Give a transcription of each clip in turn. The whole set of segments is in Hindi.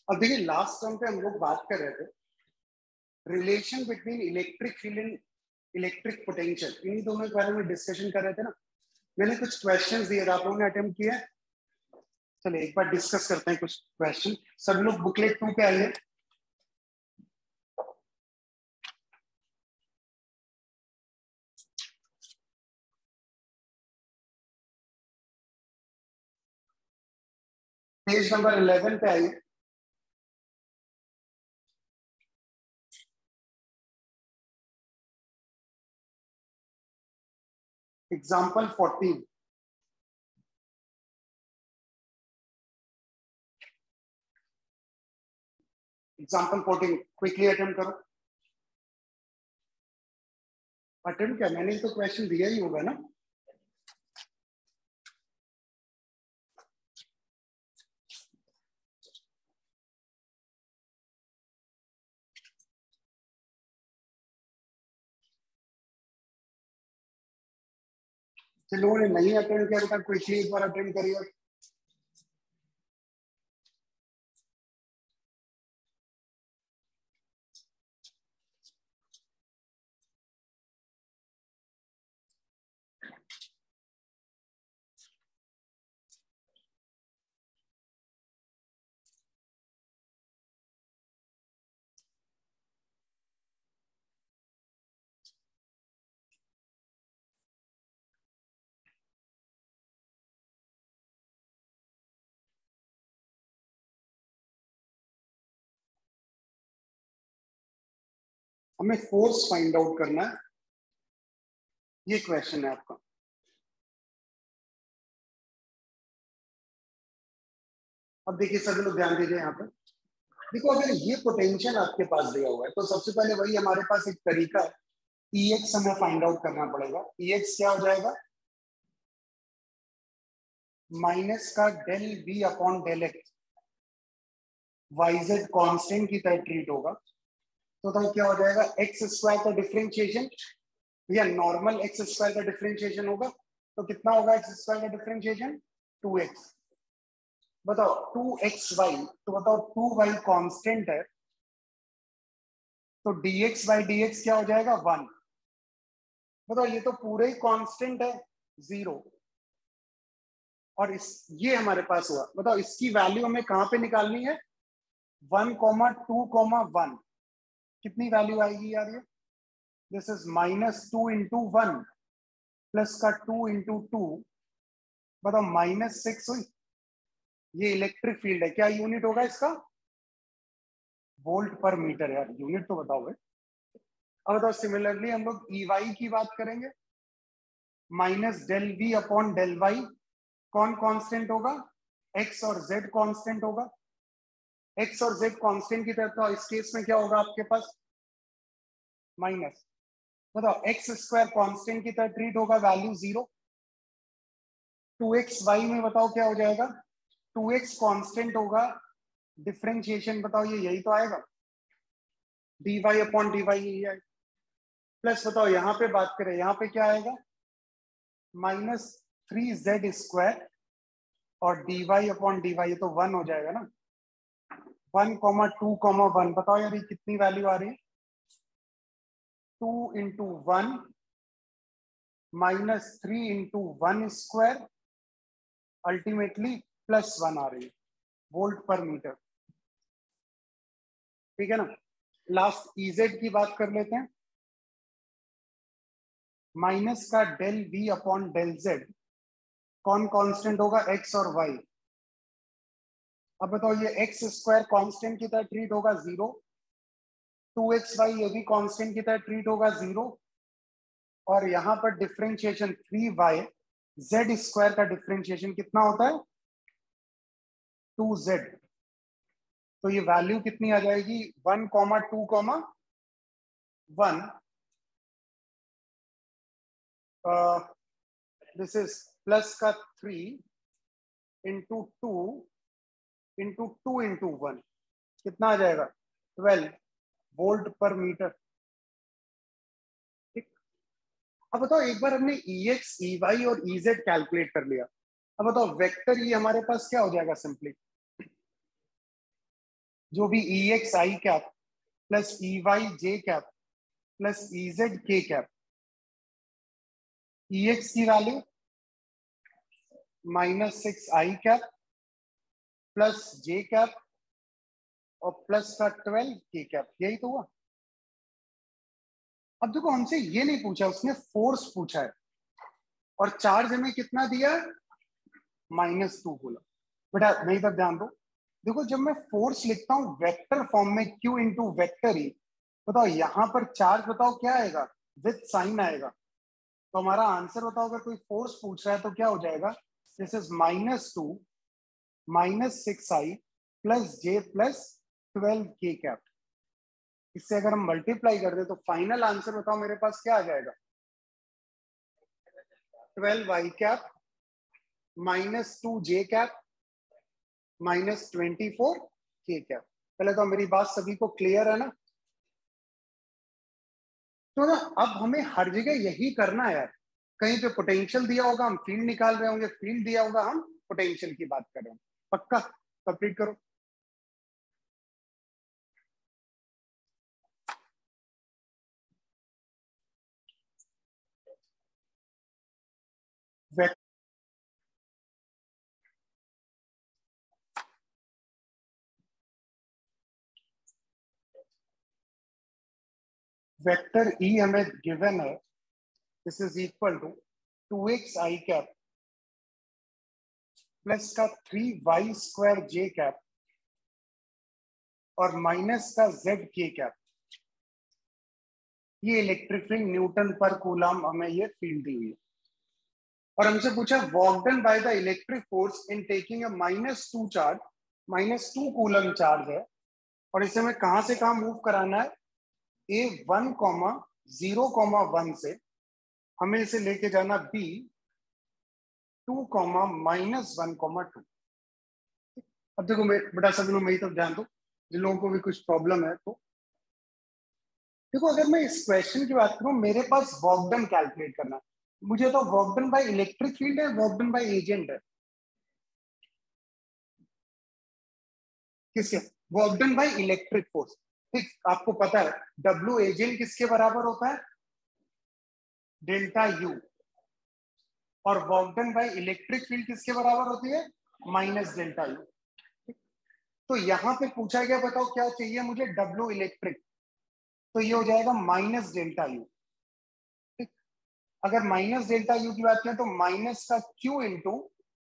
अब देखिए लास्ट टर्म पे हम लोग बात कर रहे थे relation between electric field and electric potential, इन्हीं दोनों के बारे में डिस्कशन कर रहे थे ना। मैंने कुछ क्वेश्चंस दिए थे, आप लोगों ने अटेम्प्ट किया है? चलिए एक बार डिस्कस करते हैं कुछ क्वेश्चन। सब लोग बुकलेट 2 पे आइए। पेज नंबर 11 पे आइए। एग्जाम्पल 14। एग्जाम्पल 14 क्विकली अटेम्प्ट करो। अटेम्प्ट क्या, मैंने तो क्वेश्चन दिया ही होगा ना। जिन लोगों ने नहीं अटेंड किया बेटा क्विकली एक बार अटेंड करिए। हमें फोर्स फाइंड आउट करना है, ये क्वेश्चन है आपका। अब देखिए सभी लोग ध्यान दीजिए यहाँ पे। देखो अगर ये पोटेंशियल आपके पास दिया हुआ है तो सबसे पहले वही हमारे पास एक तरीका है, EX हमें फाइंड आउट करना पड़ेगा। EX क्या हो जाएगा, माइनस का del V upon del x, YZ constant की तरह ट्रीट होगा। तो क्या हो जाएगा, एक्स स्क्वायर का डिफरेंशिएशन या नॉर्मल एक्स स्क्वायर का डिफरेंशिएशन होगा। तो कितना होगा एक्स स्क्वायर का डिफरेंशिएशन, 2x। बताओ 2xy, तो बताओ 2y कांस्टेंट है, तो dx बाई dx क्या हो जाएगा 1। बताओ ये तो पूरे ही कांस्टेंट है 0, और इस ये हमारे पास हुआ। बताओ इसकी वैल्यू हमें कहां पे निकालनी है, 1,2,1। कितनी वैल्यू आएगी यार ये, दिस इज -2 इंटू 1 प्लस का 2 इंटू 2। बताओ -6 हुई। ये इलेक्ट्रिक फील्ड है, क्या यूनिट होगा इसका, वोल्ट पर मीटर। यार यूनिट तो बताओ भाई। अब बताओ सिमिलरली हम लोग EY की बात करेंगे, minus del V upon del Y. कौन कांस्टेंट होगा, x और z कांस्टेंट होगा। x और z कांस्टेंट की तरफ, तो इस केस में क्या होगा आपके पास, माइनस। बताओ एक्स स्क्वायर कांस्टेंट की तरह ट्रीट होगा, वैल्यू 0। 2xy में बताओ क्या हो जाएगा, 2x कांस्टेंट होगा, डिफरेंशिएशन बताओ ये यही तो आएगा, dy अपॉन dy यही आएगा। प्लस बताओ यहाँ पे बात करें, यहाँ पे क्या आएगा, -3z² और dy अपॉन dy, ये तो 1 हो जाएगा ना। 1,2,1। बताओ यार ये कितनी वैल्यू आ रही है, 2 इंटू 1 -3 इंटू 1² अल्टीमेटली +1 आ रही है, वोल्ट पर मीटर। ठीक है ना। लास्ट EZ की बात कर लेते हैं, माइनस का del V upon del Z। कौन कांस्टेंट होगा, x और y। अब बताओ ये x² कांस्टेंट की तरह ट्रीट होगा 0, 2xy ये भी कांस्टेंट की तरह ट्रीट होगा 0, और यहाँ पर डिफरेंशिएशन 3y, z² का डिफरेंशिएशन कितना होता है, 2z। तो ये वैल्यू कितनी आ जाएगी, 1,2,1। दिस इज प्लस का 3 इंटू 2 इंटू 2 इंटू 1, कितना आ जाएगा, 12 वोल्ट पर मीटर। ठीक। अब बताओ एक बार हमने EX, EY और EZ कैलकुलेट कर लिया। अब बताओ वेक्टर ये हमारे पास क्या हो जाएगा, सिंपली जो भी ई x i cap plus E Y j cap plus E Z k cap, E x की वैल्यू -6 आई कैप प्लस जे कैप और प्लस का 12 के कैप, यही तो हुआ। अब देखो हमसे ये नहीं पूछा, उसने फोर्स पूछा है और चार्ज हमें कितना दिया है, -2 बोला। बेटा नहीं तब ध्यान दो, देखो जब मैं फोर्स लिखता हूं वेक्टर फॉर्म में Q इंटू वेक्टर ई, बताओ यहां पर चार्ज बताओ क्या आएगा, विद साइन आएगा। तो हमारा आंसर बताओ, अगर कोई फोर्स पूछ रहा है तो क्या हो जाएगा, this is -2 -6 I plus J plus 12 के कैप। इससे अगर हम मल्टीप्लाई कर दे तो फाइनल आंसर बताओ मेरे पास क्या आ जाएगा, 12 वाई कैप -2 जे कैप -24 के कैप। पहले तो मेरी बात सभी को क्लियर है ना। तो ना अब हमें हर जगह यही करना है यार, कहीं पे पोटेंशियल दिया होगा हम फील्ड निकाल रहे होंगे, फील्ड दिया होगा हम पोटेंशियल की बात कर रहे हैं। पक्का कंप्लीट करो। वेक्टर ई हमें गिवन है, this is equal to 2x i cap plus का 3y स्क्वायर जे कैप और माइनस का z के कैप। ये इलेक्ट्रिक फील्ड न्यूटन पर कूलम हमें ये फील्ड दी हुई है और हमसे पूछा work done by the electric force in taking a -2 charge, -2 coulomb charge है और इसे हमें कहां से कहां मूव कराना है, A1, 0, 1 से हमें इसे लेके जाना B2, -1, 2। अब देखो मैं बड़ा सभी लोग मेरी तरफ ध्यान दो, जिन लोगों को भी कुछ प्रॉब्लम है तो देखो, अगर मैं इस क्वेश्चन की बात करूं मेरे पास वर्क डन कैलकुलेट करना है, मुझे तो work done by electric field है, वर्क डन बाय एजेंट है, किसके, work done by electric force. ठीक, आपको पता है W एजेंट किसके बराबर होता है, डेल्टा U, और work done by electric field किसके बराबर होती है, -डेल्टा U। तो यहां पे पूछा गया बताओ क्या चाहिए मुझे, W इलेक्ट्रिक, तो ये हो जाएगा -डेल्टा U। ठीक, अगर -डेल्टा U की बात करें तो माइनस का Q इंटू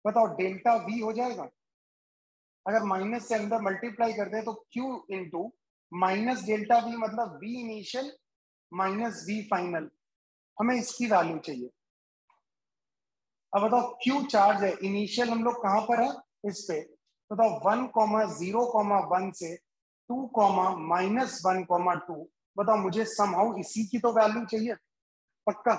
बताओ डेल्टा V हो जाएगा। अगर माइनस से अंदर मल्टीप्लाई करते हैं तो Q इंटू -डेल्टा V मतलब V इनिशियल -V फाइनल, हमें इसकी वैल्यू चाहिए। अब बताओ Q चार्ज है, इनिशियल हम लोग कहां पर है, इस पे, बताओ 1, 0, 1 से 2, -1, 2। बताओ मुझे समहाउ इसी की तो वैल्यू चाहिए। पक्का।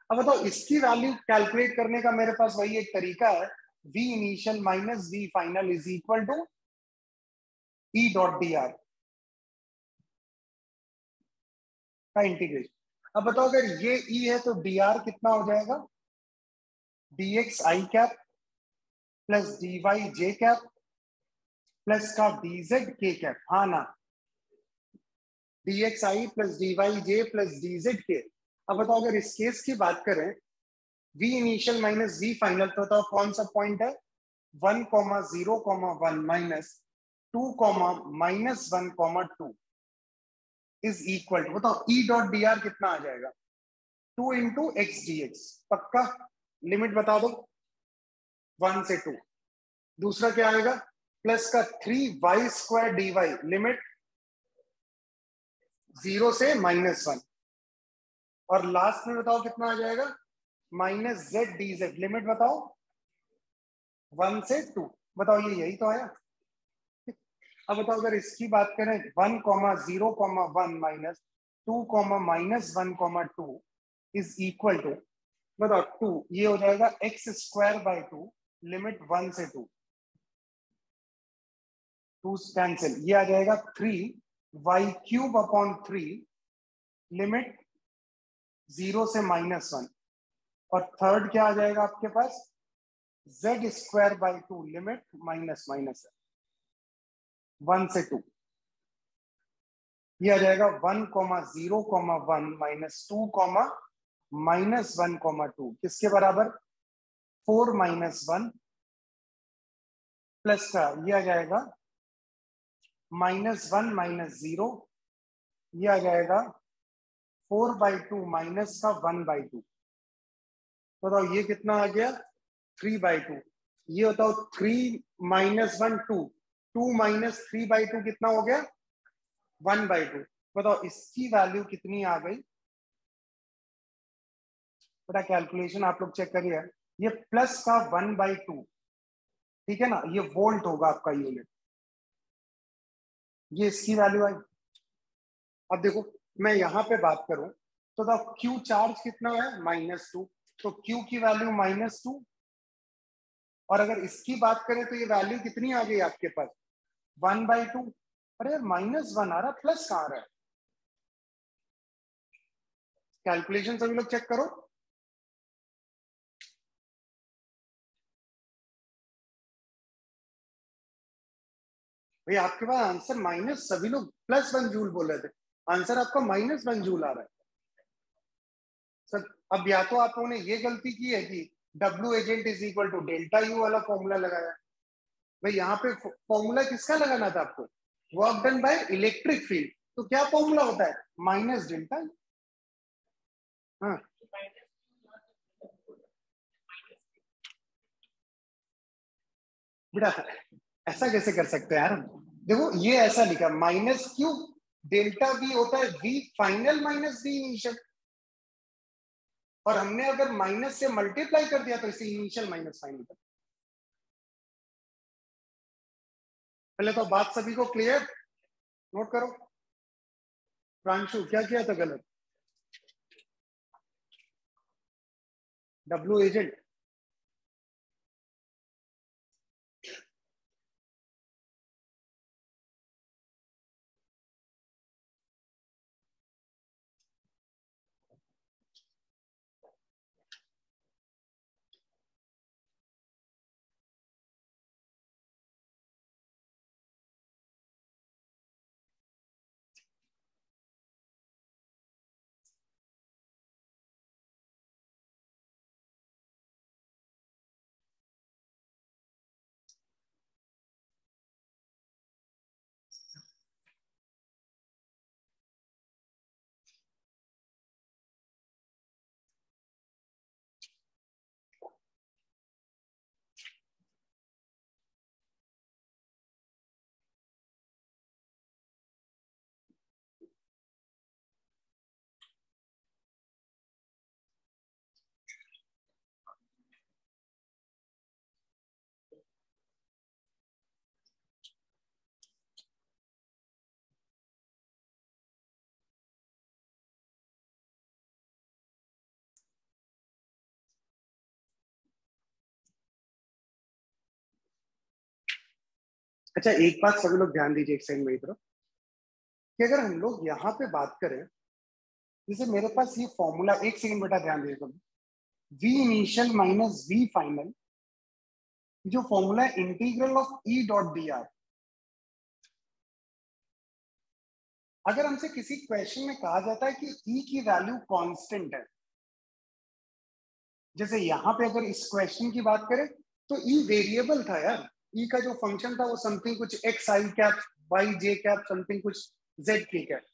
अब बताओ इसकी वैल्यू कैलकुलेट करने का मेरे पास वही एक तरीका है, V initial -V final is equal to E dot d r का इंटीग्रेशन। अब बताओ अगर ये E है तो डी आर कितना हो जाएगा, dx आई कैप प्लस dy जे कैप प्लस का dz के कैप। हाँ ना, dx आई प्लस dy जे प्लस dz के। अब बताओ अगर इस केस की बात करें, v इनिशियल -v फाइनल, तो बताओ कौन सा पॉइंट है, 1, 0, 1 -2, -1, 2 इज इक्वल टू, बताओ E डॉट डी आर कितना आ जाएगा, 2 इंटू एक्स डी एक्स। पक्का। लिमिट बता दो, 1 से 2। दूसरा क्या आएगा, प्लस का 3y square D Y, limit 0 से -1। और लास्ट में बताओ कितना आ जाएगा, -z dz, लिमिट बताओ 1 से 2। बताओ ये यही तो आया। अब बताओ अगर इसकी बात करें 1, 0, 1 -2, -1, 2 इज इक्वल टू, बताओ 2, ये हो जाएगा x स्क्वायर बाय 2, लिमिट 1 से 2, 2 कैंसिल, ये आ जाएगा 3y³ अपॉन 3, लिमिट 0 से -1। और थर्ड क्या आ जाएगा आपके पास, z square by 2, limit minus 1 से 2। ये आ जाएगा 1,0,1 -2, -1,2 किसके बराबर? 4 - 1 प्लस का ये आ जाएगा -1 - 0, ये आ जाएगा 4/2 माइनस का 1/2। बताओ ये कितना आ गया? 3/2। ये बताओ 3 - 1 2, 2 - 3/2 कितना हो गया? 1/2। बताओ इसकी वैल्यू कितनी आ गई? बेटा कैलकुलेशन आप लोग चेक करिए। ये प्लस का 1/2, ठीक है ना, ये वोल्ट होगा आपका यूनिट। ये इसकी वैल्यू आई। अब देखो मैं यहां पे बात करूं तो क्यू चार्ज कितना है? -2, तो क्यू की वैल्यू -2। और अगर इसकी बात करें तो ये वैल्यू कितनी आ गई आपके पास? 1/2। अरे यार -1 आ रहा है, प्लस कहाँ आ रहा है? कैलकुलेशन सभी लोग चेक करो। भाई आपके पास आंसर माइनस, सभी लोग +1 जूल बोल रहे थे, आंसर आपका -1 जूल आ रहा है सर। अब या तो आप लोगों ने ये गलती की है कि W agent is equal to delta u वाला फॉर्मूला लगाया। भाई यहाँ पे फॉर्मूला किसका लगाना था आपको? Work done by electric field. तो क्या फॉर्मूला होता है? -डेल्टा। हाँ बेटा ऐसा कैसे कर सकते हैं यार? देखो ये ऐसा लिखा -Q डेल्टा V होता है V final minus V initial, और हमने अगर माइनस से मल्टीप्लाई कर दिया तो इसे इनिशियल माइनस फाइनल कर। पहले तो बात सभी को क्लियर? नोट करो। प्रांशु क्या किया था गलत? W agent. अच्छा एक बात सभी लोग ध्यान दीजिए एक सेकंड मेरी तरफ, कि अगर हम लोग यहाँ पे बात करें, जैसे मेरे पास ये फॉर्मूला, एक सेकंड बेटा ध्यान दीजिए तुम, V initial minus V final, जो फॉर्मूला है इंटीग्रल ऑफ E.dr। अगर हमसे किसी क्वेश्चन में कहा जाता है कि E की वैल्यू कांस्टेंट है, जैसे यहाँ पे अगर इस क्वेश्चन की बात करें तो E वेरिएबल था यार। E का जो फंक्शन था वो समथिंग कुछ x i cap y j cap something कुछ z k कैप।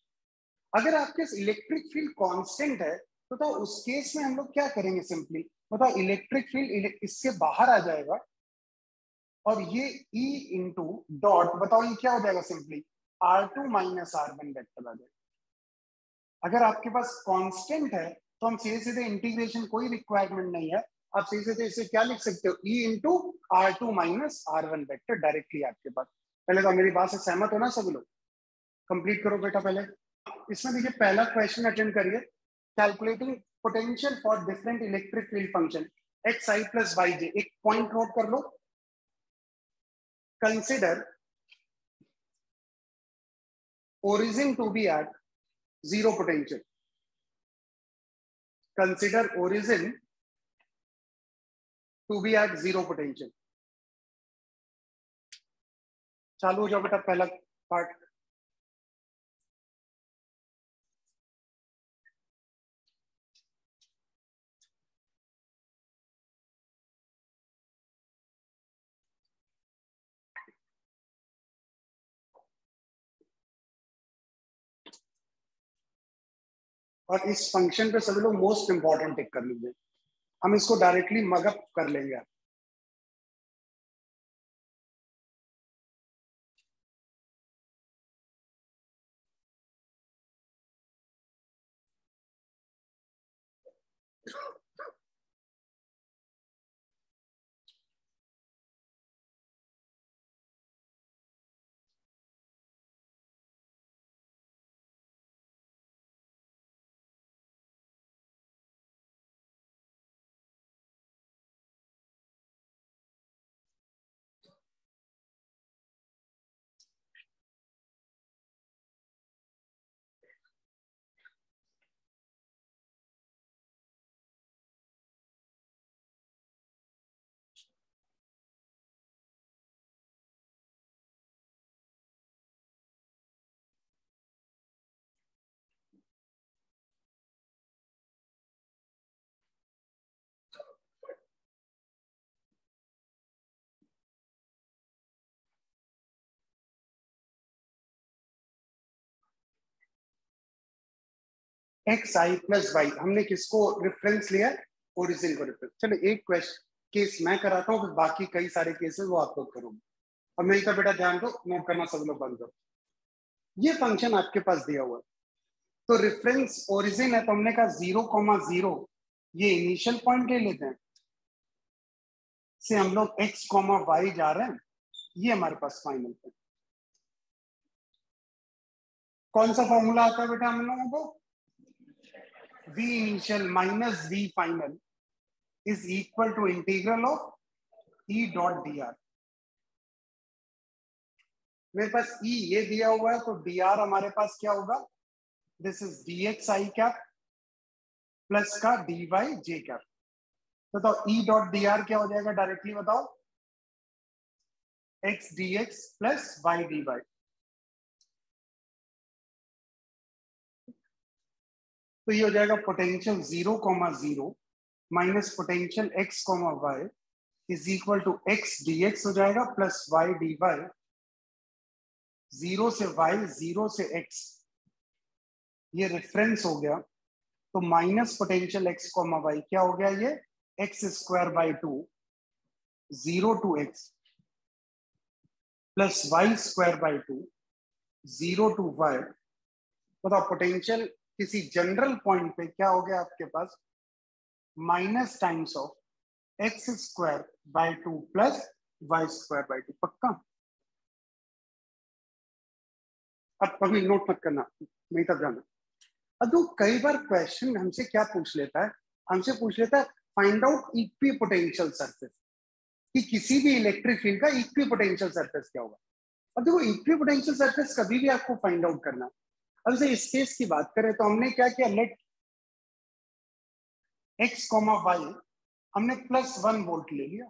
अगर आपके इलेक्ट्रिक फील्ड कांस्टेंट है तो उस केस में हम लोग क्या करेंगे? सिंपली बताओ, इलेक्ट्रिक फील्ड इससे बाहर आ जाएगा और ये E इंटू डॉट, बताओ ये क्या हो जाएगा? Simply R2 minus R1 vector आ जाएगा। अगर आपके पास कांस्टेंट है तो हम सीधे सीधे इंटीग्रेशन, कोई रिक्वायरमेंट नहीं है, आप सीधे सीधे इसे क्या लिख सकते हो? E into R2 minus R1 vector directly आपके पास। पहले तो मेरी बात से सहमत हो ना सब लोग? कंप्लीट करो बेटा पहले। इसमें देखिए पहला क्वेश्चन अटेंड करिए, calculating potential for different electric field function x i plus y j. एक पॉइंट नोट कर लो, consider origin to be at zero potential। consider origin to be at zero potential। चालू हो जाओ बेटा पहला पार्ट। और इस फंक्शन पे सभी लोग मोस्ट इंपॉर्टेंट टिक कर लीजिए, हम इसको डायरेक्टली मगअप कर लेंगे। एक्स आई प्लस वाई, हमने किसको रेफरेंस लिया? ओरिजिन को रेफरेंस। चलो एक क्वेश्चन केस मैं कराता हूँ, फिर बाकी कई सारे केसेस वो आप लोग करोगे। और मेरी का बेटा ध्यान दो, नोट करना सब लोग बंद करो। ये फंक्शन आपके पास दिया हुआ है, तो रेफरेंस ओरिजिन है, तो हमने कहा 0,0 ये इनिशियल पॉइंट ले लेते हैं, से हम लोग x, y जा रहे हैं, ये हमारे पास फाइनल पॉइंट। कौन सा फॉर्मूला आता है बेटा हम लोगों को? v initial minus v final is equal to integral of e dot dr। मेरे पास e ये दिया हुआ है, तो dr हमारे पास क्या होगा? This is dx i cap plus का dy j कैप। तो e डॉट dr क्या हो जाएगा डायरेक्टली बताओ? x dx plus y dy। तो ये हो जाएगा potential 0,0 minus potential x, y is equal to x dx हो जाएगा प्लस y dy, 0 से y, 0 से x, ये रेफरेंस हो गया। तो माइनस पोटेंशियल x, y क्या हो गया? ये x square by 2, 0 to x plus y square by 2, 0 to y। बताओ पोटेंशियल किसी जनरल पॉइंट पे क्या हो गया आपके पास? Minus times of x square by 2 plus y square by 2। पक्का? अब कभी नोट मत करना, नहीं तब जाना। अब तो कई बार क्वेश्चन हमसे क्या पूछ लेता है? हमसे पूछ लेता है find out equi potential surface, कि किसी भी इलेक्ट्रिक फील्ड का इक्वी पोटेंशियल सरफेस क्या होगा। अब देखो इक्वी पोटेंशियल सरफेस कभी भी आपको फाइंड आउट करना। अब से इस केस की बात करें तो हमने क्या किया? लेट x, y हमने +1 वोल्ट ले लिया।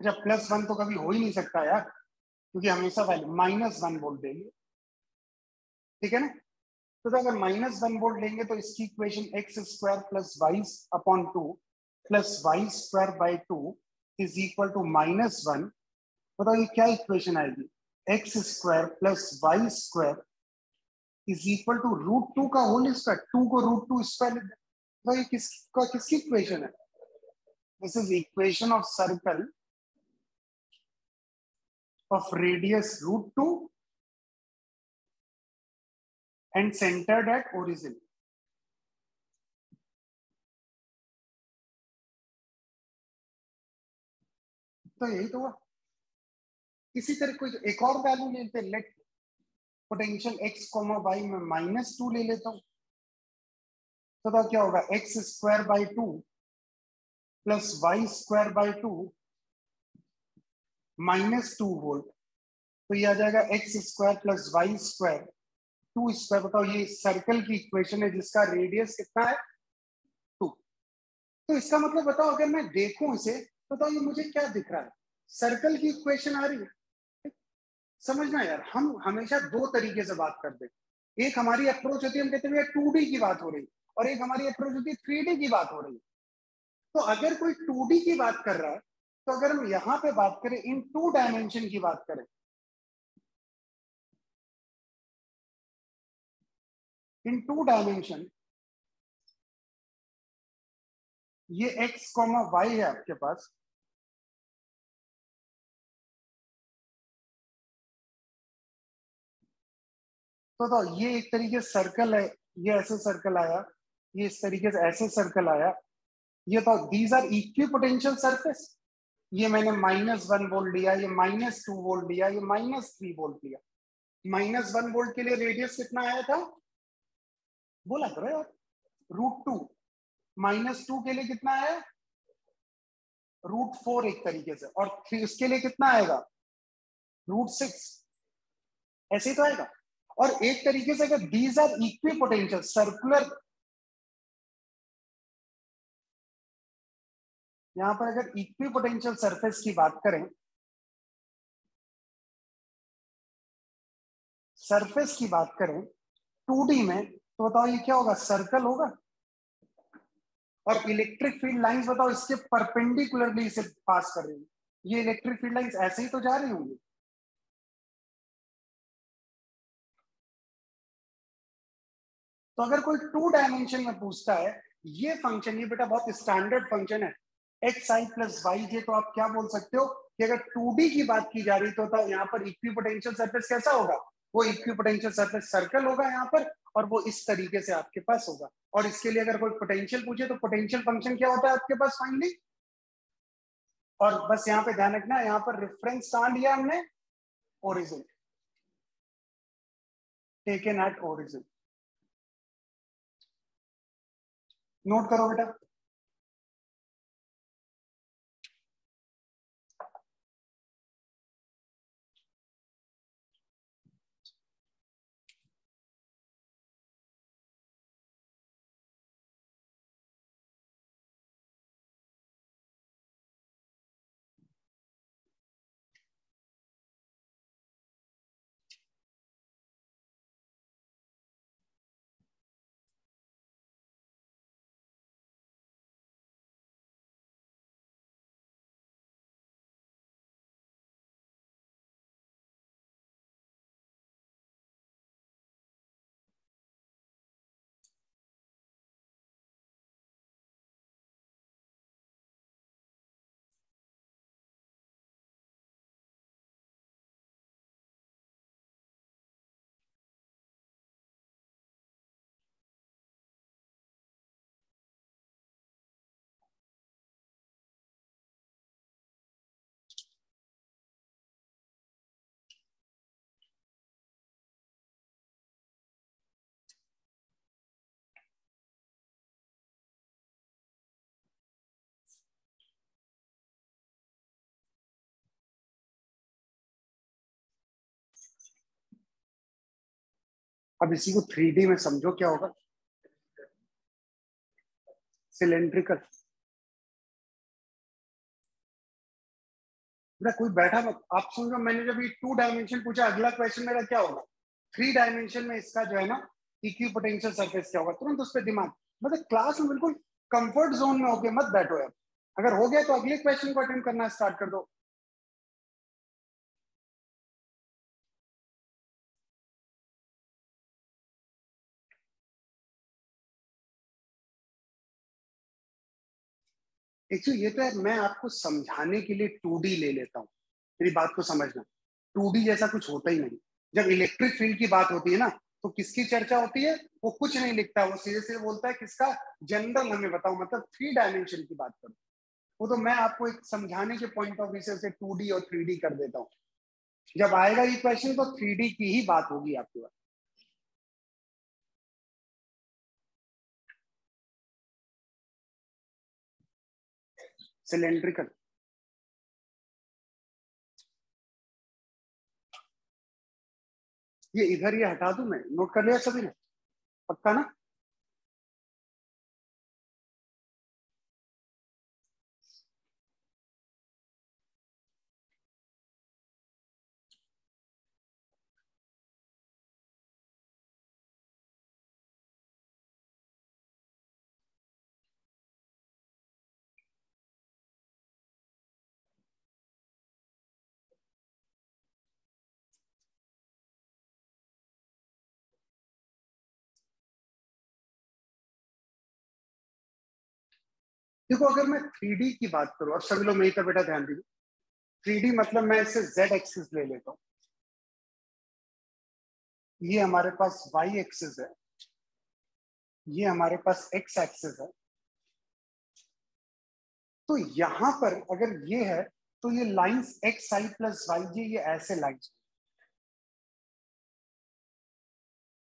अच्छा +1 तो कभी हो ही नहीं सकता यार, क्योंकि हमेशा वैल्यू -1 वोल्ट देंगे, ठीक है ना? तो अगर -1 वोल्ट लेंगे तो इसकी equation x square plus y upon 2 plus y square by 2 is equal to -1। बताओ ये क्या इक्वेशन आएगी? x square plus y square is equal to √2 का होल स्क्वायर, 2 को √2 स्क्वायर। तो ये किसकी इक्वेशन है? This is equation of circle of radius √2 and centered at origin। तो यही तो हुआ। इसी तरह कोई एक और वैल्यू लेते हैं, लेट पोटेंशियल x, y में -2 ले लेता हूं, तो क्या होगा? x square by 2 plus y square by 2 -2 volt. तो ये आ जाएगा x square plus y square 2 square. बताओ ये सर्कल की इक्वेशन है जिसका रेडियस कितना है? 2। तो इसका मतलब बताओ अगर मैं देखूं इसे, बताओ ये मुझे क्या दिख रहा है? सर्कल की इक्वेशन आ रही है। समझना यार, हम हमेशा दो तरीके से बात करते हैं। एक हमारी अप्रोच होती है, हम कहते हैं 2D की बात हो रही, और एक हमारी अप्रोच होती है 3D की बात हो रही। तो अगर कोई 2D की बात कर रहा है, तो अगर हम यहां पे बात करें इन 2 डायमेंशन की बात करें, इन 2 डायमेंशन, ये x कॉमा y है आपके पास, तो ये एक तरीके से सर्कल है, ये ऐसे सर्कल आया, ये इस तरीके से ऐसे सर्कल आया, ये तो these are equipotential surface. ये मैंने -1 वोल्ट लिया, ये -2 वोल्ट लिया, ये -3 वोल्ट लिया। -1 वोल्ट के लिए रेडियस कितना आया था, बोला करो यार, √2। -2 के लिए कितना आया, √4 एक तरीके से, और 3 उसके लिए कितना आएगा, √6। ऐसे ही तो आएगा। और एक तरीके से अगर these are equipotential circular, यहां पर अगर इक्वी पोटेंशियल सरफेस की बात करें, सरफेस की बात करें 2D में, तो बताओ ये क्या होगा, सर्कल होगा। और इलेक्ट्रिक फील्ड लाइंस बताओ इसके परपेंडिकुलरली इसे पास कर रही है, ये इलेक्ट्रिक फील्ड लाइंस ऐसे ही तो जा रही होंगी। तो अगर कोई 2 डायमेंशन में पूछता है ये फंक्शन, ये बेटा बहुत स्टैंडर्ड फंक्शन है, एक्स आई प्लस वाई जे, तो आप क्या बोल सकते हो कि अगर 2D की बात की जा रही तो यहाँ पर इक्विपोटेंशियल सरफेस कैसा होगा, वो इक्विपोटेंशियल सरफेस सर्कल होगा यहाँ पर, और वो इस तरीके से आपके पास होगा। और इसके लिए अगर कोई पोटेंशियल पूछे तो पोटेंशियल फंक्शन क्या होता है आपके पास फाइनली। और बस यहाँ पे ध्यान रखना, यहाँ पर रेफरेंस कहां लिया हमने, origin, taken at origin, note करो बेटा। अब इसी को 3D में समझो क्या होगा, सिलेंड्रिकल। कोई बैठा मत, आप सुन, मैंने जब ये 2 डायमेंशन पूछा, अगला क्वेश्चन मेरा क्या होगा, 3 डायमेंशन में इसका जो है ना इक्वी पोटेंशियल सरफेस क्या होगा, तुरंत उस पर दिमाग, मतलब क्लास में बिल्कुल कंफर्ट जोन में होके मत बैठो यार। अगर हो गया तो अगले क्वेश्चन को अटेम्प्ट करना स्टार्ट कर दो। एक्चुअली ये तो यार मैं आपको समझाने के लिए 2D ले लेता हूँ, मेरी बात को समझना, 2D जैसा कुछ होता ही नहीं। जब इलेक्ट्रिक फील्ड की बात होती है ना, तो किसकी चर्चा होती है, वो कुछ नहीं लिखता, वो सीधे सीधे बोलता है किसका, जनरल हमें बताओ, मतलब 3 डायमेंशन की बात करो। वो तो मैं आपको एक समझाने के पॉइंट ऑफ व्यू से 2D और 3D कर देता हूँ। जब आएगा ये क्वेश्चन तो 3D की ही बात होगी आपके पास। सिलेंड्रिकल, ये इधर ये हटा दूं मैं, नोट कर लिया सभी ने, पक्का ना। देखो अगर मैं 3D की बात करूं, अब सभी लोग मेरी तरफ बेटा ध्यान दीजिए। 3D मतलब मैं इसे Z एक्सिस ले लेता हूं, ये हमारे पास Y एक्सिस है, ये हमारे पास X एक्सिस है। तो यहां पर अगर ये है तो ये lines x i plus y जे, ये ऐसे लाइंस।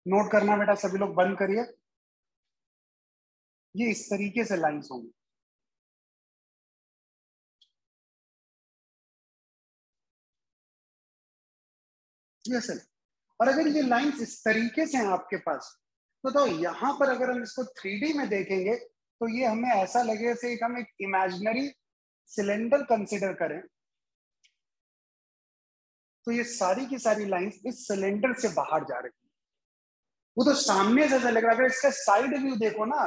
नोट करना बेटा सभी लोग, बंद करिए। ये इस तरीके से लाइंस होंगी। Yes sir. और अगर ये लाइंस इस तरीके से हैं आपके पास, तो यहां पर अगर हम इसको 3D में देखेंगे तो ये हमें ऐसा लगेगा जैसे हम एक इमेजिनरी सिलेंडर कंसिडर करें। तो ये सारी की सारी लाइंस इस सिलेंडर से बाहर जा रही है। वो तो सामने से ऐसा लग रहा है, अगर इसका साइड व्यू देखो ना,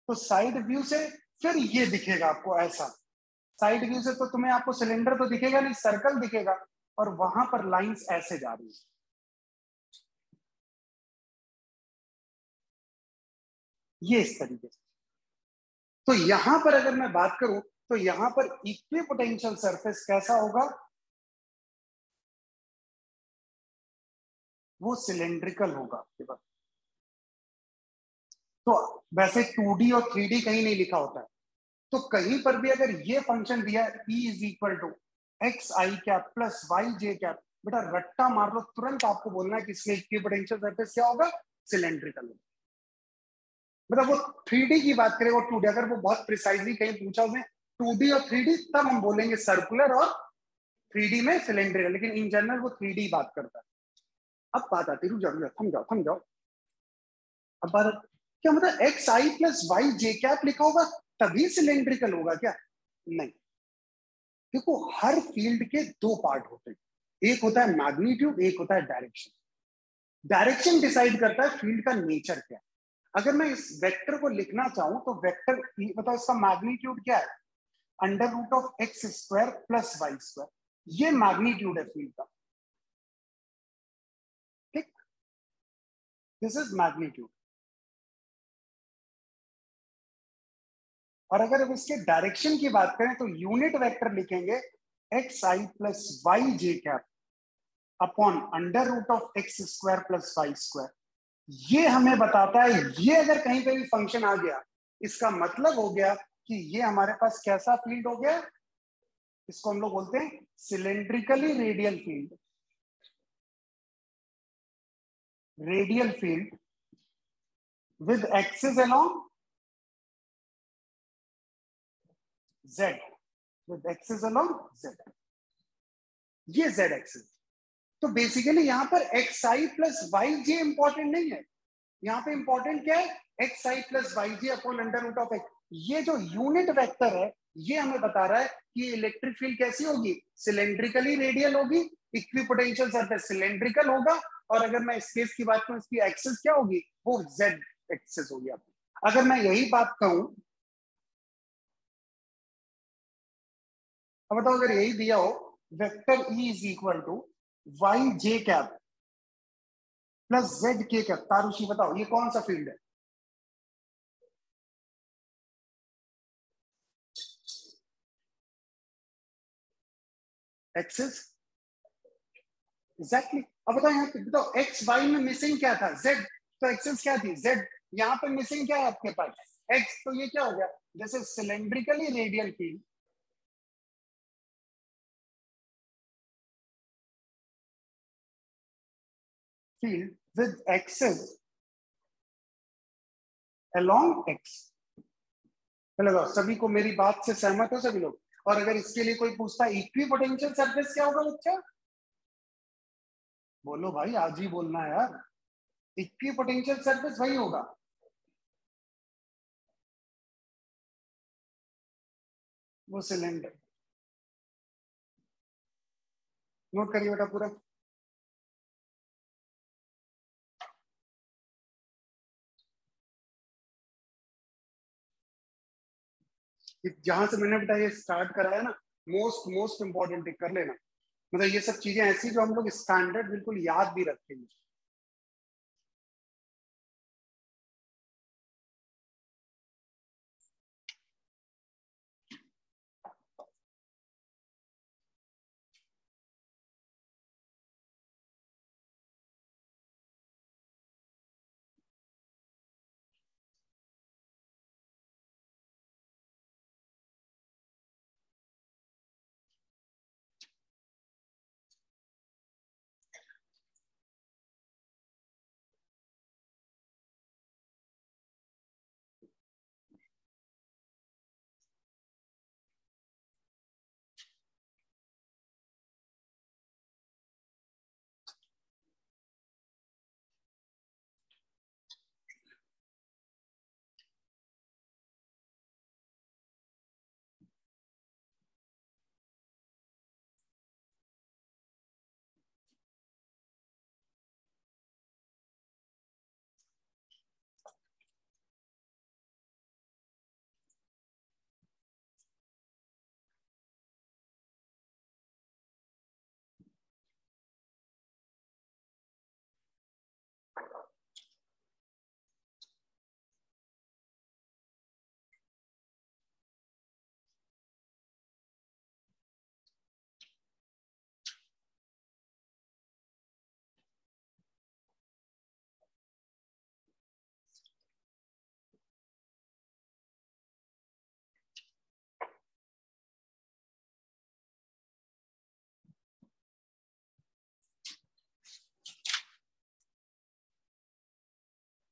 तो साइड व्यू से फिर ये दिखेगा आपको ऐसा। साइड व्यू से तो तुम्हें आपको सिलेंडर तो दिखेगा नहीं, सर्कल दिखेगा, और वहां पर लाइंस ऐसे जा रही है। ये इस तरीके से। तो यहां पर अगर मैं बात करूं तो यहां पर इक्विपोटेंशियल सरफेस कैसा होगा, वो सिलेंड्रिकल होगा आपके पास। तो वैसे 2D और 3D कहीं नहीं लिखा होता है, तो कहीं पर भी अगर ये फंक्शन दिया है E is equal to x i cap plus y j cap, बेटा रट्टा मार लो, तुरंत आपको बोलना है कि इसमें इक्विपोटेंशियल सरफेस क्या होगा, सिलेंड्रिकल होगा। मतलब वो 3D की बात करें और 2D, अगर वो बहुत प्रिसाइजली कहीं पूछा उसने 2D और 3D, तब हम बोलेंगे सर्कुलर, और 3D में सिलेंड्रिकल, लेकिन इन जनरल वो 3D बात करता है। अब बात आती है, रुक जाओ थम जाओ थम जाओ। अब बात क्या मतलब x i plus y j cap लिखा होगा तभी सिलेंड्रिकल होगा क्या? नहीं। देखो हर फील्ड के दो पार्ट होते हैं, एक होता है मैग्नीट्यूड, एक होता है डायरेक्शन। डायरेक्शन डिसाइड करता है फील्ड का नेचर क्या है। अगर मैं इस वेक्टर को लिखना चाहूं तो वेक्टर बताओ इसका मैग्नीट्यूड क्या है, under root of x square plus y square, ये मैग्नीट्यूड है फील्ड का। ठीक, दिस इज मैग्नीट्यूड। और अगर अब इसके डायरेक्शन की बात करें तो यूनिट वेक्टर लिखेंगे x i plus y j cap upon under root of x square plus y square. ये हमें बताता है, ये अगर कहीं पे भी फंक्शन आ गया, इसका मतलब हो गया कि ये हमारे पास कैसा फील्ड हो गया, इसको हम लोग बोलते हैं cylindrically radial field. Radial field with axis along z, with axis along z, ये जेड एक्सिस। तो बेसिकली यहां पर x i plus y j important नहीं है, यहाँ पे इंपॉर्टेंट क्या है, x i plus y j upon under root of x. ये जो यूनिट वेक्टर है ये हमें बता रहा है कि इलेक्ट्रिक फील्ड कैसी होगी, सिलेंड्रिकली रेडियल होगी, इक्विपोटेंशियल सरफेस सिलेंड्रिकल होगा, और अगर मैं इस केस की बात करूं इसकी एक्सिस क्या होगी, वो जेड एक्सिस होगी आपकी। अगर मैं यही बात कहूं, अब बताओ अगर यही दिया हो vector E is equal to y j cap plus z k cap, Tarushi बताओ ये कौन सा फील्ड है? Axis, exactly. अब बताओ यहाँ पे बताओ एक्स वाई में मिसिंग क्या था, जेड, तो एक्सेस क्या थी, जेड। यहाँ पे मिसिंग क्या है आपके पास, एक्स, तो ये क्या हो गया, जैसे cylindrically radial field, field with axes along x. चलो सभी को मेरी बात से सहमत हो सभी लोग? और अगर इसके लिए कोई पूछता है इक्वी पोटेंशियल सरफेस क्या होगा बच्चा, बोलो भाई, आज ही बोलना है यार। इक्वी पोटेंशियल सरफेस वही होगा, वो सिलेंडर। नोट करिए बेटा पूरा। जहां से मैंने बेटा ये स्टार्ट कराया ना, मोस्ट मोस्ट इंपॉर्टेंट कर लेना। मतलब ये सब चीजें ऐसी जो हम लोग स्टैंडर्ड बिल्कुल याद भी रखेंगे।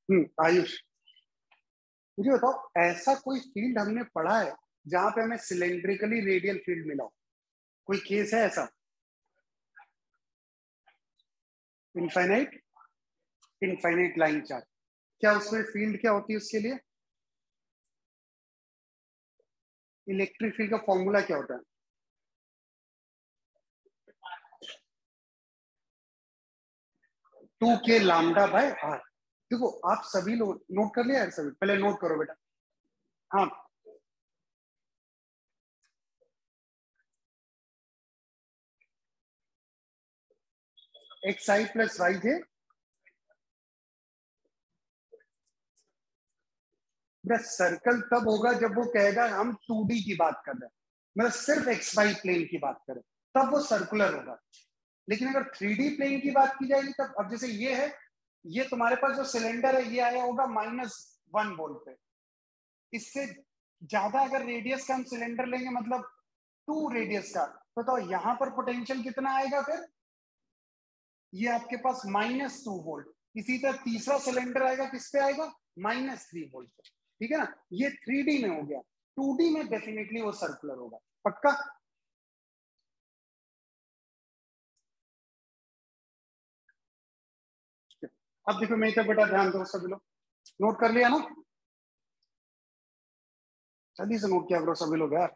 आयुष मुझे बताओ, ऐसा कोई फील्ड हमने पढ़ा है जहां पे हमें सिलेंड्रिकली रेडियल फील्ड मिला हो? कोई केस है ऐसा? इनफाइनाइट इनफाइनाइट लाइन चार्ज, क्या उसमें फील्ड क्या होती है उसके लिए? इलेक्ट्रिक फील्ड का फॉर्मूला क्या होता है? टू के लैम्डा बाय आर। देखो आप सभी लोग नोट कर लिया है, सभी पहले नोट करो बेटा। हाँ, x i plus y J. Circle तब होगा जब वो कहेगा हम 2D की बात कर रहे हैं, मतलब सिर्फ एक्स वाई प्लेन की बात करें, तब वो सर्कुलर होगा। लेकिन अगर 3D प्लेन की बात की जाएगी तब, अब जैसे ये है, ये तुम्हारे पास जो सिलेंडर है ये आया होगा -1 वोल्ट पे। इससे ज्यादा अगर रेडियस का हम सिलेंडर लेंगे, मतलब 2 रेडियस का, तो यहाँ पर पोटेंशियल कितना आएगा फिर? ये आपके पास -2 वोल्ट। इसी तरह तीसरा सिलेंडर आएगा, किस पे आएगा? -3 वोल्ट पे। ठीक है ना, ये 3D में हो गया। 2D में डेफिनेटली वो सर्कुलर होगा, पक्का? अब देखो मेरी तरफ बेटा ध्यान दो सभी लोग, नोट कर लिया ना? जल्दी से नोट किया करो सभी लोग यार,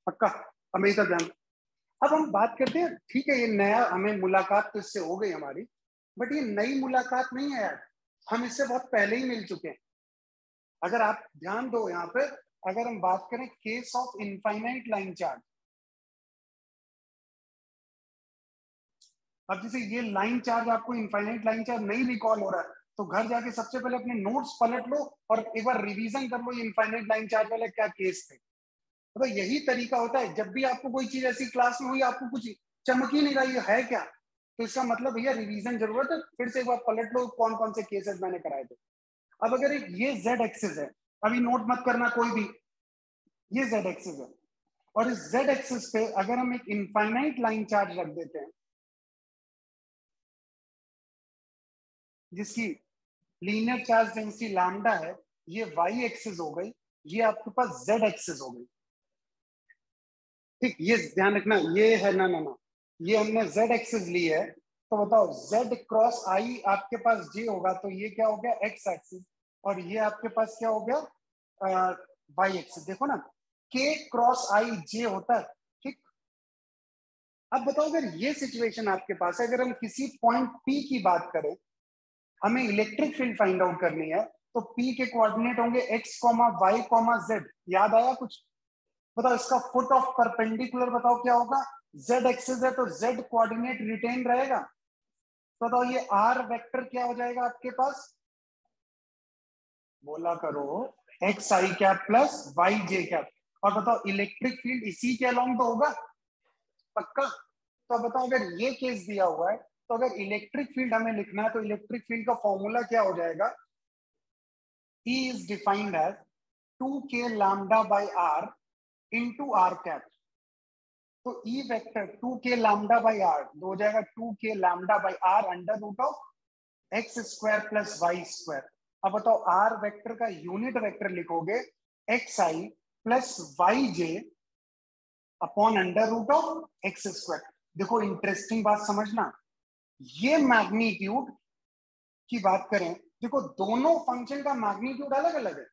पक्का? अब मेरी तरफ ध्यान। अब हम बात करते हैं, ठीक है, ये नया हमें मुलाकात तो इससे हो गई हमारी, बट ये नई मुलाकात नहीं है यार, हम इससे बहुत पहले ही मिल चुके हैं। अगर आप ध्यान दो यहाँ पे, अगर हम बात करें case of infinite line charge, अब जैसे ये लाइन चार्ज आपको इनफाइनाइट लाइन चार्ज नहीं रिकॉल हो रहा है, तो घर जाके सबसे पहले अपने नोट्स पलट लो और एक बार रिवीजन कर लो, ये इनफाइनाइट लाइन चार्ज वाले क्या केस थे। तो यही तरीका होता है, जब भी आपको कोई चीज ऐसी क्लास में हुई, आपको कुछ चमक ही नहीं रही है क्या, तो इसका मतलब भैया रिवीजन जरूरत है, फिर से एक बार पलट लो कौन कौन से केसेस मैंने कराए थे। अब अगर एक ये जेड एक्सिस है, अभी नोट मत करना कोई भी, ये जेड एक्सिस है, और इस जेड एक्सिस पे अगर हम एक इनफाइनाइट लाइन चार्ज रख देते हैं जिसकी लीनियर चार्ज डेंसिटी लैम्डा है, ये वाई एक्सिस हो गई, ये आपके पास जेड एक्सिस हो गई। ठीक, ये ध्यान रखना, ये है ना ना ना, ये हमने z एक्सिस ली है, तो बताओ z क्रॉस आई आपके पास j होगा, तो ये क्या हो गया? x एक्सिस, और ये आपके पास क्या हो गया? y axis. देखो ना, k क्रॉस आई j होता है। ठीक, अब बताओ अगर ये सिचुएशन आपके पास है, अगर हम किसी पॉइंट p की बात करें, हमें इलेक्ट्रिक फील्ड फाइंड आउट करनी है, तो p के कोऑर्डिनेट होंगे x, y, z। याद आया कुछ? बताओ इसका फुट ऑफ परपेंडिकुलर बताओ क्या होगा? z एक्सिस है तो z कोऑर्डिनेट रिटेन रहेगा, तो बताओ ये r वेक्टर क्या हो जाएगा आपके पास? बोला करो, x i cap plus y j cap. और बताओ इलेक्ट्रिक फील्ड इसी के अलोंग तो होगा, पक्का? तो बताओ अगर ये केस दिया हुआ है, तो अगर इलेक्ट्रिक फील्ड हमें लिखना है, तो इलेक्ट्रिक फील्ड का फॉर्मूला क्या हो जाएगा? E is defined as 2k lambda by r into r cap। तो E vector 2k lambda by r हो जाएगा 2k lambda by r under root of x square plus y square. अब बताओ आर वेक्टर का यूनिट वेक्टर लिखोगे x i plus y j upon under root of x square. देखो इंटरेस्टिंग बात समझना, ये मैग्नीट्यूड की बात करें, देखो दोनों फंक्शन का मैग्नीट्यूड अलग अलग है।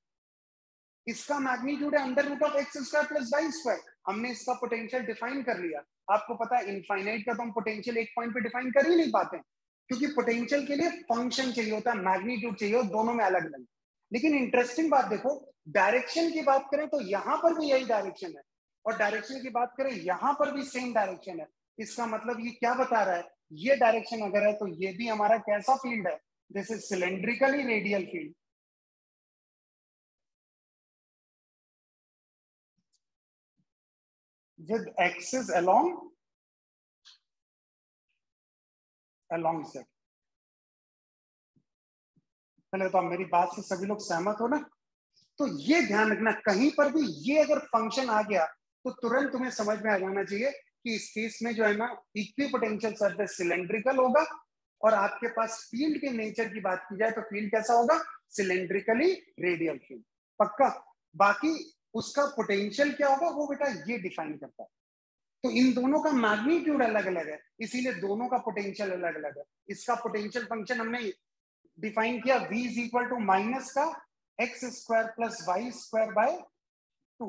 इसका मैग्नीट्यूड है under root of x square plus y square. हमने इसका पोटेंशियल डिफाइन कर लिया। आपको पता है इनफाइनाइट का तो हम पोटेंशियल एक पॉइंट पे डिफाइन कर ही नहीं पाते, क्योंकि पोटेंशियल के लिए फंक्शन चाहिए होता है, मैग्नीट्यूड चाहिए होता, दोनों में अलग अलग। लेकिन इंटरेस्टिंग बात देखो, डायरेक्शन की बात करें तो यहां पर भी यही डायरेक्शन है, और डायरेक्शन की बात करें यहां पर भी सेम डायरेक्शन है। इसका मतलब ये क्या बता रहा है? ये डायरेक्शन अगर है तो ये भी हमारा कैसा फील्ड है? This is cylindrically radial field with axis along z। पहले तो मेरी बात से सभी लोग सहमत हो ना? तो ये ध्यान रखना, कहीं पर भी ये अगर फंक्शन आ गया तो तुरंत तुम्हें समझ में आ जाना चाहिए कि इस केस में जो है ना, इक्वी पोटेंशियल सरफेस सिलेंड्रिकल होगा, और आपके पास फील्ड के नेचर की बात की जाए तो फील्ड कैसा होगा, सिलेंड्रिकली रेडियल फील्ड, पक्का। बाकी उसका पोटेंशियल क्या होगा वो बेटा ये डिफाइन करता है। तो इन दोनों का मैग्नीट्यूड अलग अलग है, इसीलिए दोनों का पोटेंशियल अलग अलग है। इसका पोटेंशियल फंक्शन हमने डिफाइन किया v is equal to minus का x square plus y square by 2।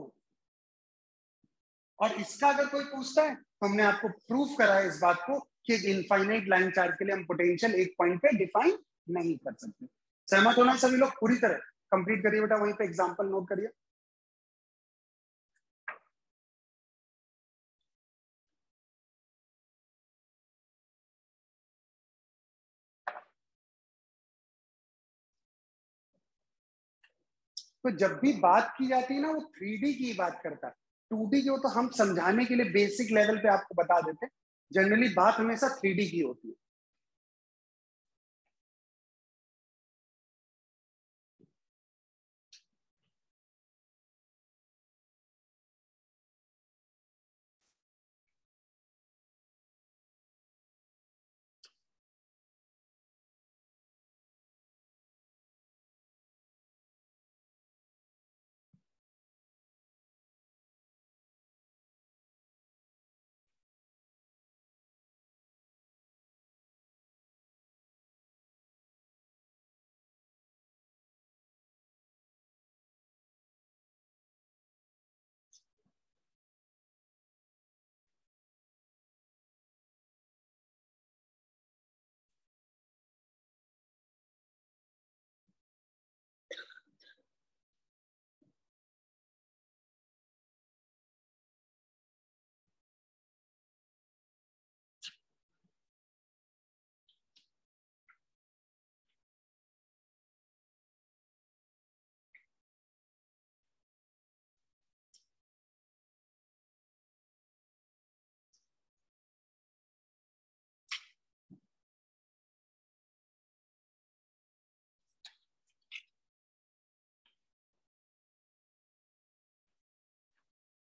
और इसका अगर कोई पूछता है तो हमने आपको प्रूफ करा है इस बात को कि एक इनफाइनाइट लाइन चार्ज के लिए हम पोटेंशियल एक पॉइंट पे डिफाइन नहीं कर सकते। सहमत होना सभी लोग, पूरी तरह कंप्लीट करिए बेटा, वहीं पे एग्जांपल नोट करिए। तो जब भी बात की जाती है ना वो 3D की बात करता है, 2D की हो तो हम समझाने के लिए बेसिक लेवल पे आपको बता देते हैं। जनरली बात हमेशा 3D की होती है।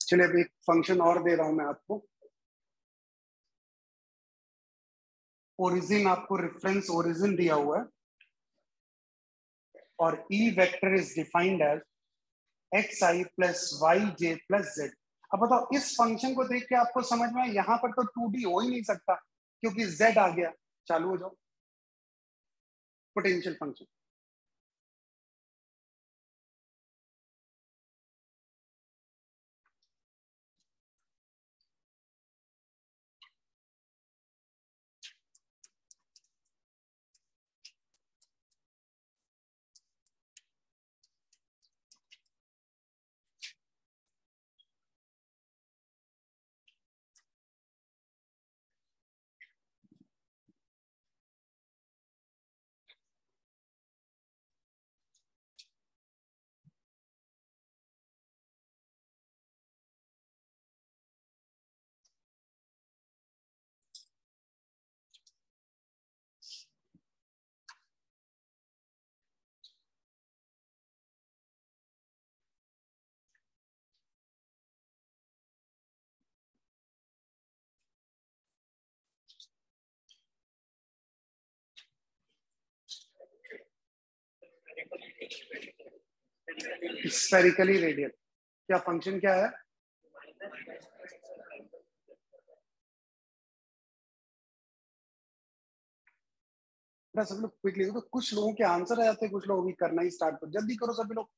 चलिए अभी एक फंक्शन और दे रहा हूं मैं आपको। ओरिजिन आपको रेफरेंस ओरिजिन दिया हुआ है और E vector is defined as x i plus y j plus z. अब बताओ इस फंक्शन को देख के आपको समझ में आया यहां पर तो 2D हो ही नहीं सकता क्योंकि z आ गया। चालू हो जाओ, पोटेंशियल फंक्शन। स्फेरिकली रेडियल, क्या फंक्शन क्या है? सब लोग क्विकली, तो कुछ लोगों के आंसर आ जाते हैं, कुछ लोग अभी करना ही स्टार्ट करो, जल्दी करो सभी लोग।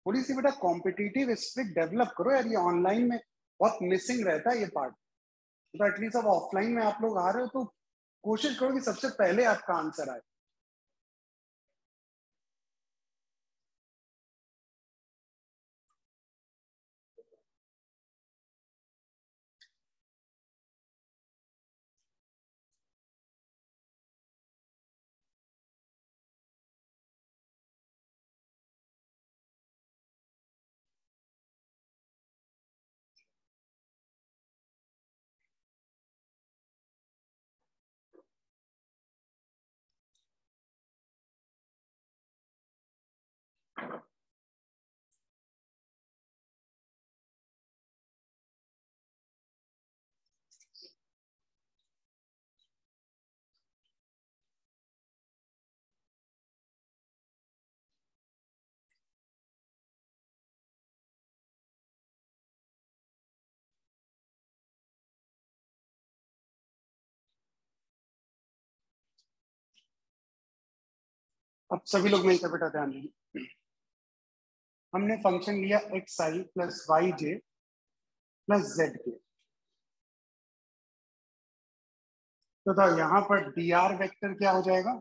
थोड़ी सी बेटा कॉम्पिटिटिव स्पिरिट डेवलप करो यार, ये ऑनलाइन में बहुत मिसिंग रहता है ये पार्ट। तो एटलीस्ट अब ऑफलाइन में आप लोग आ रहे हो तो कोशिश करो कि सबसे पहले आपका आंसर आए। अब सभी लोग मिलकर बेटा ध्यान दीजिए। हमने फंक्शन लिया x i plus y j plus z के, तो यहां पर डी आर वेक्टर क्या हो जाएगा,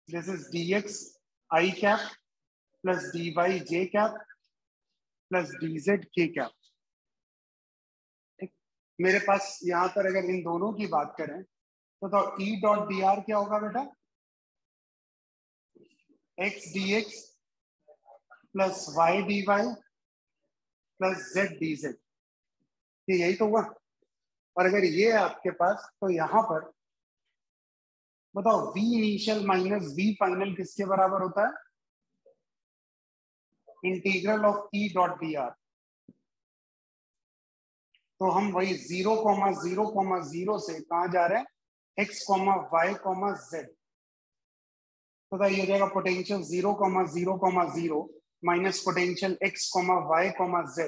this is d x i cap plus d y j cap plus d z k cap. मेरे पास यहां पर अगर इन दोनों की बात करें तो ई डॉट डी आर क्या होगा बेटा, x d x plus y d y plus z d z, यही तो हुआ। और अगर ये है आपके पास तो यहां पर बताओ v initial minus v final किसके बराबर होता है, integral of E dot d are. तो हम वही 0,0,0 से कहा जा रहे हैं, x, y, z। तो ये हो जाएगा potential 0,0,0 minus potential x, y, z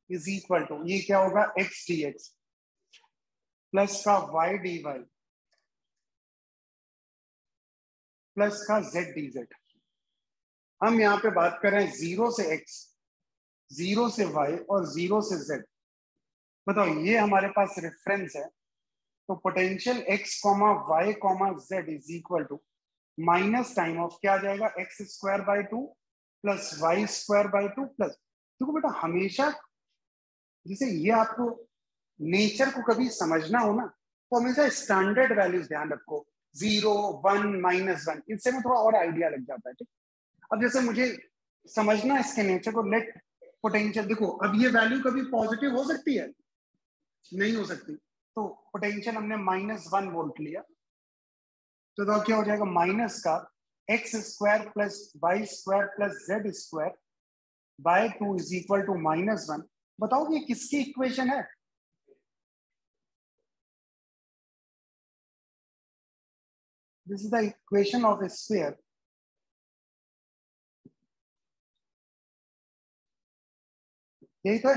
is equal to, ये क्या होगा, x dx प्लस का y dy प्लस का z dz। हम यहाँ पे बात कर रहे हैं 0 से x, 0 से y और 0 से z। बताओ ये हमारे पास रेफरेंस है, तो potential x, y, z is equal to minus time of क्या आ जाएगा, x square by 2 plus y square by 2 plus, देखो बेटा हमेशा जैसे ये आपको नेचर को कभी समझना हो ना, तो हमेशा स्टैंडर्ड वैल्यूज ध्यान रखो, 0, 1, -1, इससे में थोड़ा और आइडिया लग जाता है। ठीक, अब जैसे मुझे समझना इसके नेचर को, लेट पोटेंशियल, देखो अब ये वैल्यू कभी पॉजिटिव हो सकती है, नहीं हो सकती, तो पोटेंशियल हमने -1 वोल्ट लिया, तो क्या हो जाएगा, माइनस का x square plus y square plus z square by 2 is equal to -1। बताओ ये किसकी इक्वेशन है, this is the equation of a sphere. यही तो है।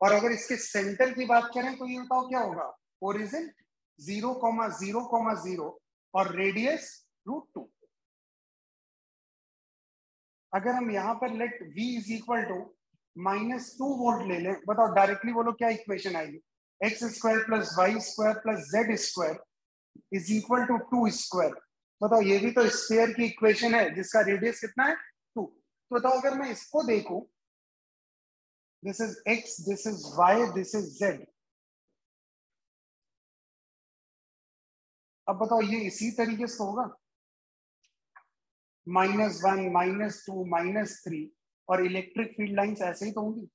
और अगर इसके सेंटर की बात करें तो ये बताओ क्या होगा, ओरिजिन 0,0,0 और रेडियस √2। अगर हम यहां पर let v is equal to -2 volt ले लें, बताओ डायरेक्टली बोलो क्या इक्वेशन आएगी, x square plus y square plus z square is equal to 2 square. बताओ ये भी तो स्फीयर की इक्वेशन है जिसका रेडियस कितना है, 2। तो बताओ अगर मैं इसको देखूं, this is x, this is y, this is z। अब बताओ ये इसी तरीके से होगा, -1, -2, -3, और इलेक्ट्रिक फील्ड लाइंस ऐसे ही तो होंगी।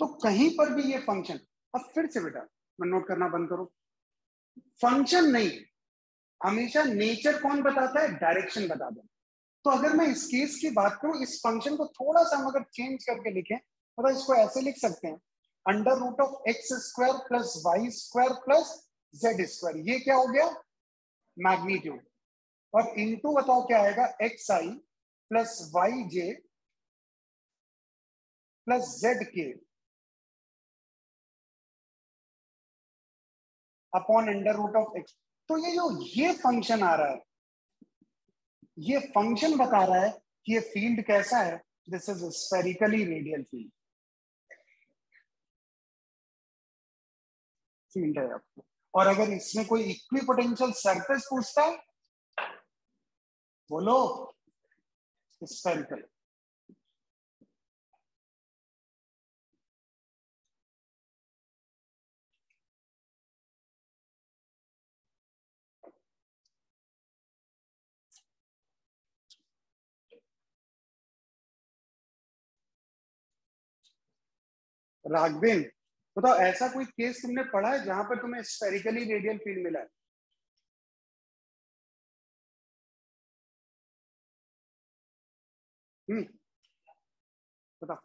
तो कहीं पर भी ये फंक्शन, अब फिर से बेटा मैं नोट करना बंद करो, फंक्शन नहीं, हमेशा नेचर कौन बताता है, डायरेक्शन बताता है। तो अगर मैं इस केस की बात करूं, इस फंक्शन को थोड़ा सा हम अगर चेंज करके लिखें, मतलब इसको ऐसे लिख सकते हैं, √(x²+ y² प्लस z², ये क्या हो गया, मैग्नीट्यूड, और इनटू बताओ क्या आएगा, xi plus yj plus zk upon √(x). तो ये जो ये फंक्शन आ रहा है, ये फंक्शन बता रहा है कि ये फील्ड कैसा है, this is spherically radial field है आपको। और अगर इसमें कोई इक्विपोटेंशियल सरफेस पूछता है, बोलो स्फेरिकल। राघवेन बताओ ऐसा कोई केस तुमने पढ़ा है जहां पर तुम्हें स्फेरिकली रेडियल फील्ड मिला है, बताओ,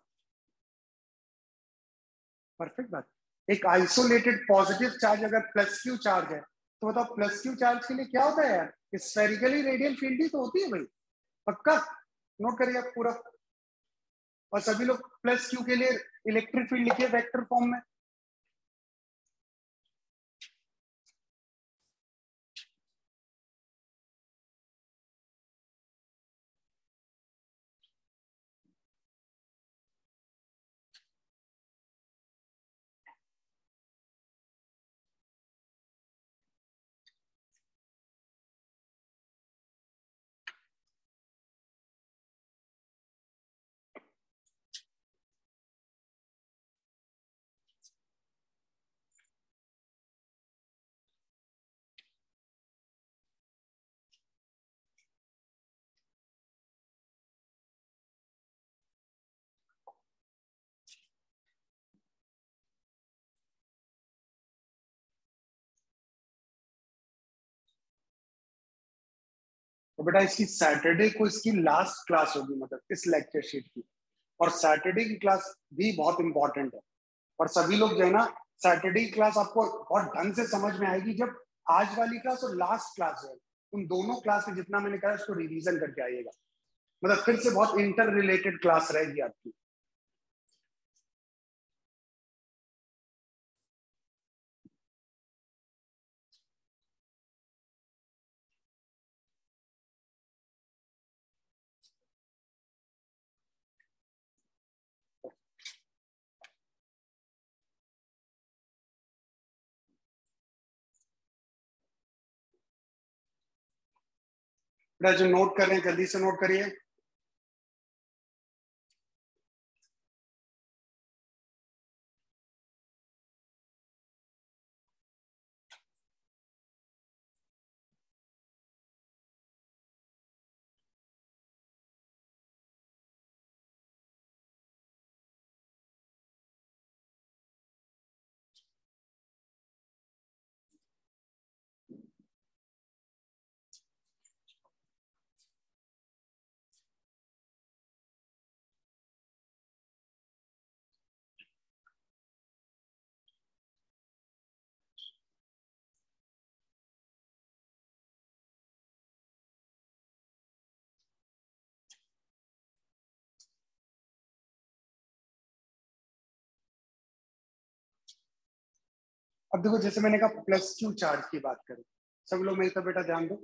परफेक्ट बात। एक आइसोलेटेड पॉजिटिव चार्ज अगर +q चार्ज है, तो बताओ +q चार्ज के लिए क्या होता है यार, स्फेरिकली रेडियल फील्ड ही तो होती है भाई, पक्का नोट करिए आप पूरा। और सभी लोग +q के लिए इलेक्ट्रिक फील्ड लिखिए वेक्टर फॉर्म में, तो बेटा इसकी सैटरडे को इसकी लास्ट क्लास होगी, मतलब इस लेक्चर शीट की। और सैटरडे की क्लास भी बहुत इंपॉर्टेंट है। और सभी लोग जो है ना, सैटरडे की क्लास आपको बहुत ढंग से समझ में आएगी जब आज वाली क्लास और लास्ट क्लास है, उन दोनों क्लास में जितना मैंने कहा उसको रिवीजन करके आइएगा। मतलब फिर से बहुत इंटर रिलेटेड क्लास रहेगी आपकी। जो नोट कर रहे हैं जल्दी से नोट करिए। अब देखो, जैसे मैंने कहा प्लस क्यू चार्ज की बात करें, सब लोग मेरी तरफ बेटा ध्यान दो,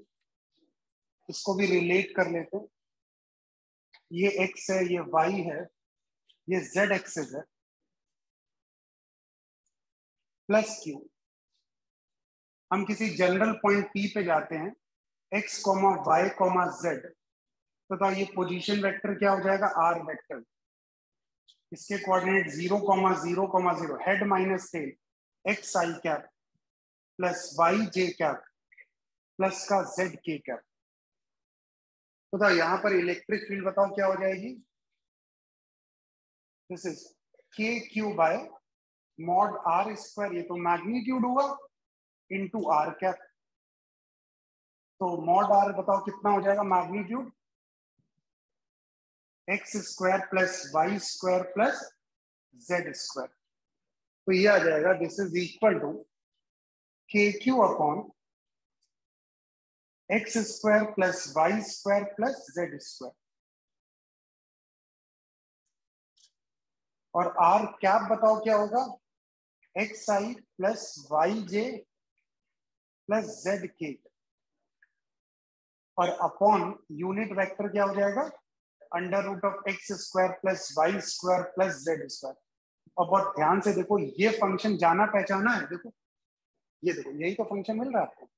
इसको भी रिलेट कर लेते हैं। ये एक्स है, ये वाई है, ये जेड एक्सेस है, प्लस क्यू। हम किसी जनरल पॉइंट पी पे जाते हैं, x comma y comma z, तो ये पोजीशन वेक्टर क्या हो जाएगा, आर वेक्टर। इसके coordinate 0,0,0, head minus tail, x i cap plus y j cap plus का जेड के कैप। तो यहाँ पर इलेक्ट्रिक फील्ड बताओ क्या हो जाएगी, this is k q by mod r square, ये तो मैग्नीट्यूड हुआ, इनटू आर कैप। तो मॉड आर बताओ कितना हो जाएगा, magnitude x square plus y square plus z square. तो ये आ जाएगा, this is equal to k q upon x square plus y square plus z square. और आर कैप बताओ क्या होगा, x i plus y j plus z k. और अपॉन यूनिट वेक्टर क्या हो जाएगा, under root of x square plus y square plus z square. और बहुत ध्यान से देखो, ये फंक्शन जाना पहचाना है, देखो ये देखो, यही तो फंक्शन मिल रहा है आपको।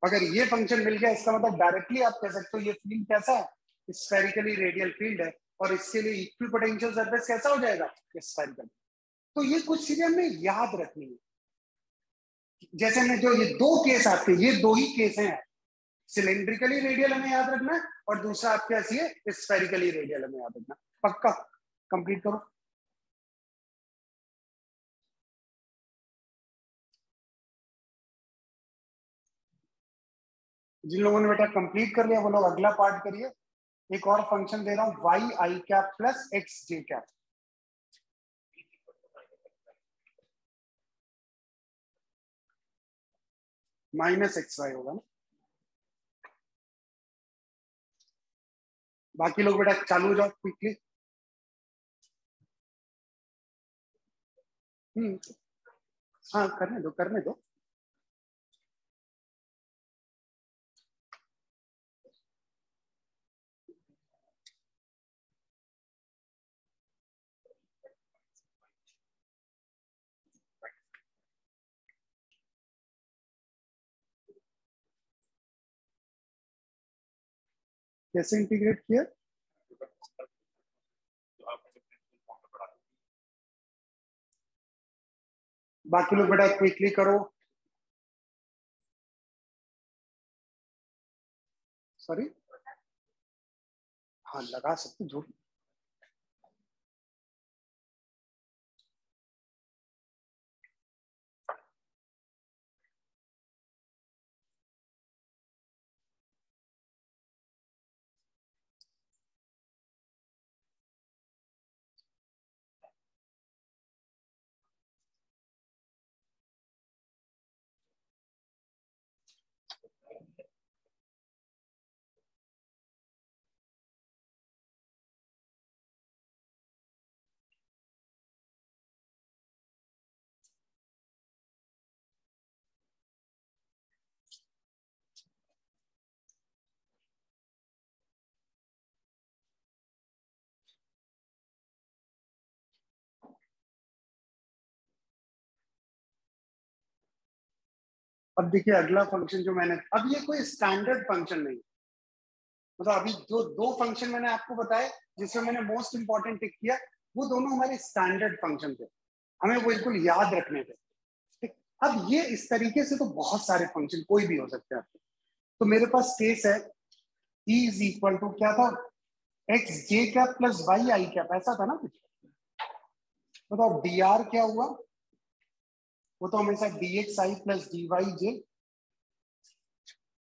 अगर ये फंक्शन मिल गया, इसका मतलब डायरेक्टली आप कह सकते हो ये फील्ड कैसा है, स्फेरिकली रेडियल फील्ड है। और इसके लिए इक्वी पोटेंशियल सरफेस कैसा हो जाएगा, स्फेरिकल। तो ये कुछ चीजें हमें याद रखनी है। जैसे में जो ये दो केस आते हैं, ये दो ही केस हैं, सिलेंड्रिकली रेडियल हमें याद रखना है, और दूसरा आपके ऐसी है स्फेरिकली रेडियल हमें याद रखना। पक्का कंप्लीट करो। जिन लोगों ने बेटा कंप्लीट कर लिया वो लोग अगला पार्ट करिए। एक और फंक्शन दे रहा हूं, Y i cap plus x J cap. Minus x Y होगा ना। बाकी लोग बेटा चालू हो जाओ क्विकली। हाँ करने दो, करने दो। कैसे इंटीग्रेट किया, बाकी लोग बेटा क्विकली करो। सॉरी, हाँ लगा सकते, झूठ। अब देखिए अगला फंक्शन जो मैंने, अब ये कोई स्टैंडर्ड फंक्शन नहीं, मतलब अभी जो दो फंक्शन मैंने आपको बताए जिसमें मैंने मोस्ट इंपॉर्टेंट टिक किया, वो दोनों हमारे स्टैंडर्ड फंक्शन थे, हमें वो बिल्कुल याद रखने थे। ठीक, अब ये इस तरीके से तो बहुत सारे फंक्शन कोई भी हो सकते हैं आपके। तो मेरे पास केस है E इज इक्वल टू क्या था, x J cap plus Y i cap, ऐसा था ना कुछ। बताओ डी आर क्या हुआ, वो तो हमेशा D x i plus d y जे।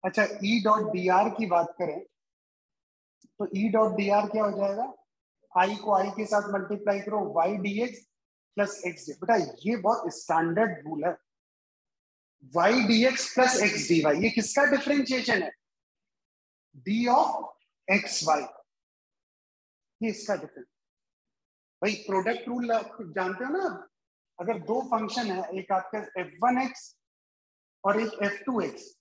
अच्छा ई डॉट डी आर की बात करें तो ई डॉट डी आर क्या हो जाएगा, आई को आई के साथ मल्टीप्लाई करो y d x plus x j. बेटा ये बहुत स्टैंडर्ड रूल है, y d x plus x d y, ये किसका डिफरेंशिएशन है, डी ऑफ एक्स वाई, ये इसका डिफरेंस। भाई प्रोडक्ट रूल जानते हो ना, अगर दो फंक्शन है, एक आपका f1x और एक f2x,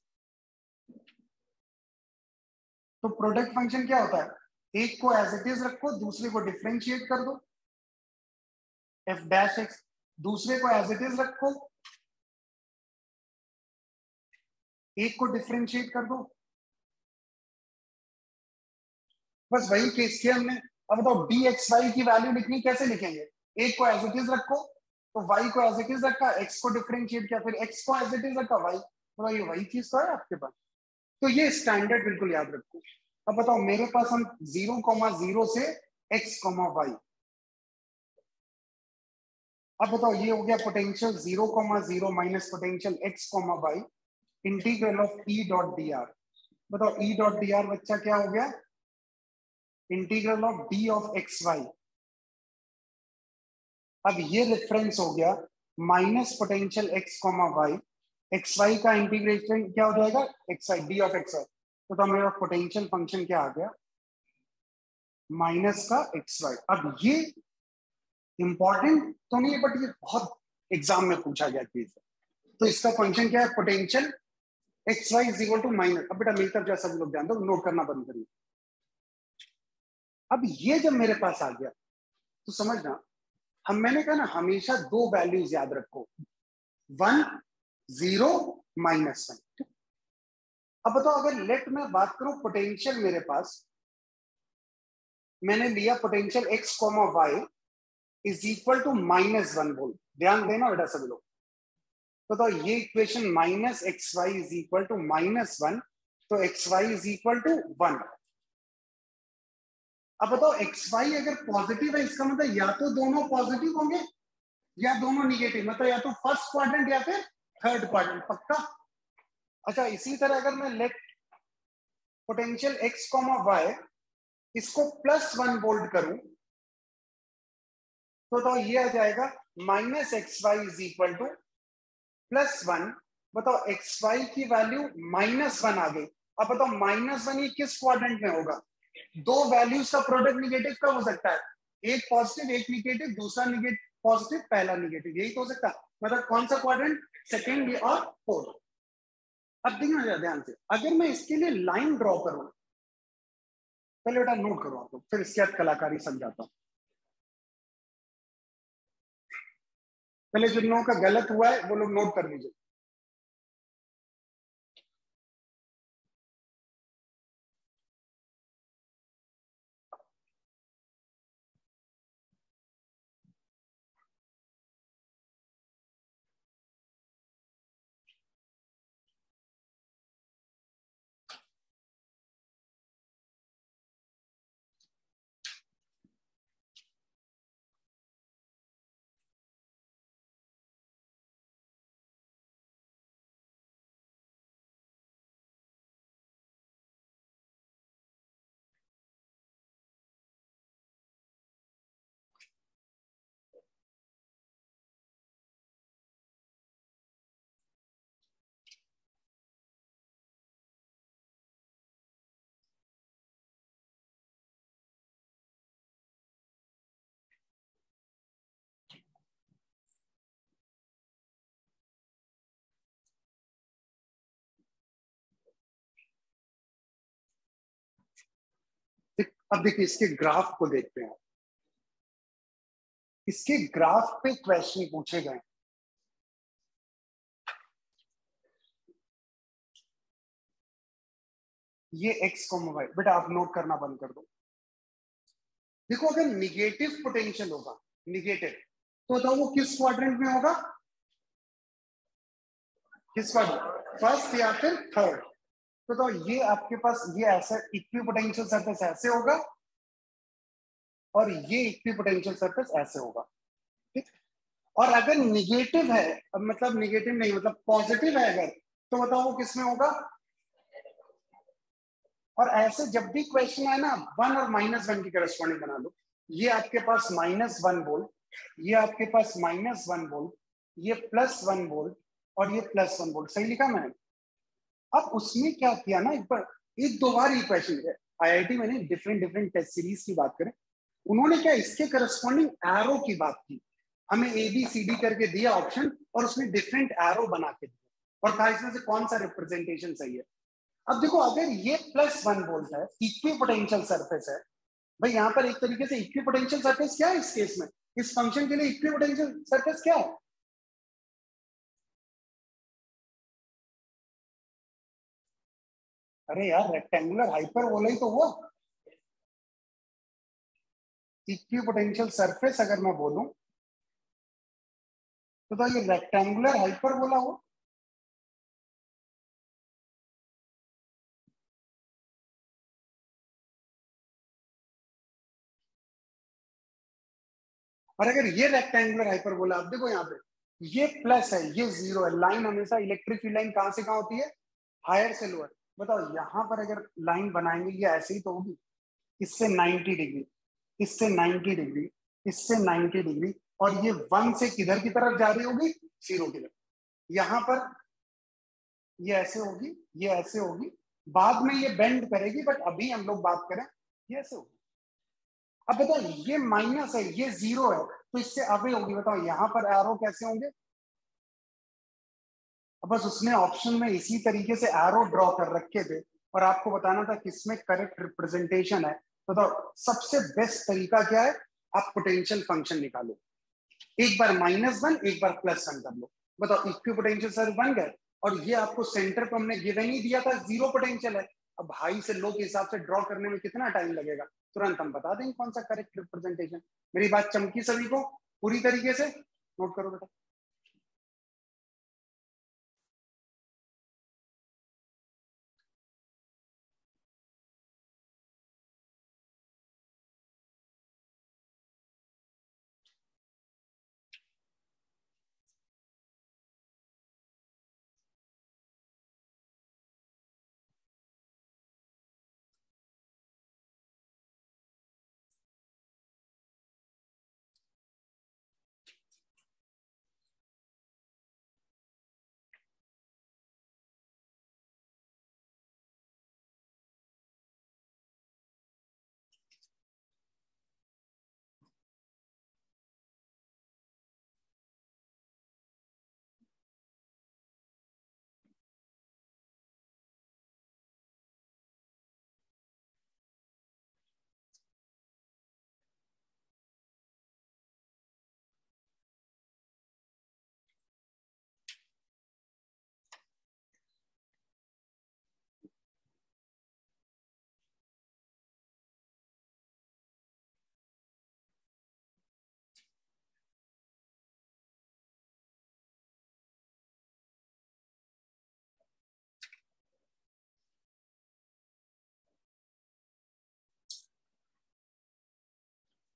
तो प्रोडक्ट फंक्शन क्या होता है, एक को एज इट इज रखो, दूसरे को डिफरेंशिएट कर दो, f डैश x, दूसरे को एज इट इज रखो, एक को डिफरेंशिएट कर दो, बस वही केस किया हमने। अब बताओ डी एक्स वाई की वैल्यू लिखनी, कैसे लिखेंगे, एक को एज इट इज रखो तो y को एज इट इज रखा, x को डिफरेंशिएट किया, फिर x को एज इट इज रखा y, तो ये वही चीज तो है आपके पास। तो ये स्टैंडर्ड बिल्कुल याद रखो। अब बताओ मेरे पास हम 0,0 से x, y, अब बताओ ये हो गया potential 0,0 minus potential x, y, integral of E dot d r. बताओ E डॉट डी आर बच्चा क्या हो गया, integral of d of x y. अब ये रेफरेंस हो गया minus potential x, y, x y का इंटीग्रेशन क्या हो जाएगा, x y d of x y. तो मेरा पोटेंशियल फंक्शन क्या आ गया, माइनस का एक्स वाई। अब ये इंपॉर्टेंट तो नहीं है बट ये बहुत एग्जाम में पूछा गया चीज है। तो इसका फंक्शन क्या है, potential x y is equal to minus. अब बेटा मिलकर जैसा भी लोग ध्यान दो, नोट करना बंद करिए। अब ये जब मेरे पास आ गया तो समझना, मैंने कहा ना हमेशा दो वैल्यूज याद रखो, 1, 0, -1। अब बताओ अगर लेट में बात करूं पोटेंशियल, मेरे पास मैंने लिया potential x, y is equal to -1 बोल, ध्यान देना बेटा सभी लोग। तो ये equation minus x y is equal to -1, तो x y is equal to 1। अब बताओ एक्स वाई अगर पॉजिटिव है, इसका मतलब या तो दोनों पॉजिटिव होंगे या दोनों निगेटिव, मतलब या तो फर्स्ट क्वाड्रेंट या फिर थर्ड क्वाड्रेंट, पक्का। अच्छा इसी तरह अगर मैं लेट पोटेंशियल x, y इसको +1 वोल्ट करूं, तो ये आ जाएगा minus x y is equal to +1। बताओ एक्स वाई की वैल्यू -1 आ गई। अब बताओ -1 ये किस क्वाड्रेंट में होगा, दो वैल्यूज का प्रोडक्ट निगेटिव कब हो सकता है, एक पॉजिटिव एक निगेटिव, दूसरा निगेटिव पॉजिटिव पहला निगेटिव, यही तो हो सकता है। मतलब कौन सा क्वाड्रेंट, सेकेंड और फोर्थ। अब देखना ध्यान से, अगर मैं इसके लिए लाइन ड्रॉ करूं, पहले बेटा नोट करो आप लोग, फिर इसके बाद कलाकारी समझाता हूं। पहले जिन लोगों का गलत हुआ है वो लोग नोट कर लीजिए। अब देखिए इसके ग्राफ को देखते हैं, इसके ग्राफ पे क्वेश्चन पूछे गए। ये x, y। बेटा आप नोट करना बंद कर दो। देखो अगर निगेटिव पोटेंशियल होगा, निगेटिव, तो बताओ वो किस क्वाड्रेंट में होगा, किस क्वाड्रेंट, फर्स्ट या फिर थर्ड। तो बताओ ये आपके पास ये ऐसा इक्विपोटेंशियल सरफेस ऐसे होगा और ये इक्विपोटेंशियल सरफेस ऐसे होगा, ठीक। और अगर निगेटिव है, अब मतलब निगेटिव नहीं मतलब पॉजिटिव है अगर, तो बताओ वो किस में होगा। और ऐसे जब भी क्वेश्चन आए ना, 1 और -1 की करस्पॉन्डिंग बना लो। ये आपके पास -1 वोल्ट, ये आपके पास -1 वोल्ट, ये +1 वोल्ट और ये +1 वोल्ट, सही लिखा मैंने। अब उसमें क्या किया ना, एक दो बार ये क्वेश्चन आईआईटी में डिफरेंट डिफरेंट टेस्ट सीरीज की बात करें, उन्होंने क्या इसके करस्पॉन्डिंग एरो की बात की, हमें ABCD करके दिया ऑप्शन और उसमें डिफरेंट एरो बना के दिया और कहा इसमें से कौन सा रिप्रेजेंटेशन सही है। अब देखो अगर ये +1 वोल्ट है, इक्विपोटेंशियल सरफेस है, भाई यहाँ पर एक तरीके से इक्विपोटेंशियल सरफेस क्या है इस केस में, इस फंक्शन के लिए इक्विपोटेंशियल सरफेस क्या है। अरे यार रेक्टेंगुलर हाइपरबोला ही तो हुआ। इक्विपोटेंशियल सरफेस अगर मैं बोलूं तो ये रेक्टेंगुलर हाइपरबोला हुआ। और अगर ये रेक्टेंगुलर हाइपरबोला, अब देखो यहाँ पे ये प्लस है, ये 0 है, लाइन हमेशा इलेक्ट्रिक फील्ड लाइन कहां से कहां होती है, हायर से लोअर। बताओ यहाँ पर अगर लाइन बनाएंगे ये ऐसे ही तो होगी, इससे 90 डिग्री, इससे 90 डिग्री, इससे 90 डिग्री, और ये 1 से किधर की तरफ जा रही होगी, 0 की तरफ। यहाँ पर ये ऐसे होगी, ये ऐसे होगी, बाद में ये बेंड करेगी, बट अभी हम लोग बात करें ये ऐसे होगी। अब बताओ ये माइनस है, ये 0 है, तो इससे अवे होगी। बताओ यहाँ पर एरो कैसे होंगे। अब बस उसने ऑप्शन में इसी तरीके से एरो ड्रॉ कर रखे थे और आपको बताना था किसमें करेक्ट रिप्रेजेंटेशन है। बताओ सबसे बेस्ट तरीका क्या है, आप पोटेंशियल फंक्शन निकालो, एक बार -1 एक बार +1 कर लो। बताओ इक्विपोटेंशियल सर बन गए, और ये आपको सेंटर पर हमने गिवन ही दिया था 0 पोटेंशियल है। अब हाई से लो के हिसाब से ड्रॉ करने में कितना टाइम लगेगा, तुरंत हम बता देंगे कौन सा करेक्ट रिप्रेजेंटेशन। मेरी बात चमकी सभी को पूरी तरीके से, नोट करो बेटा।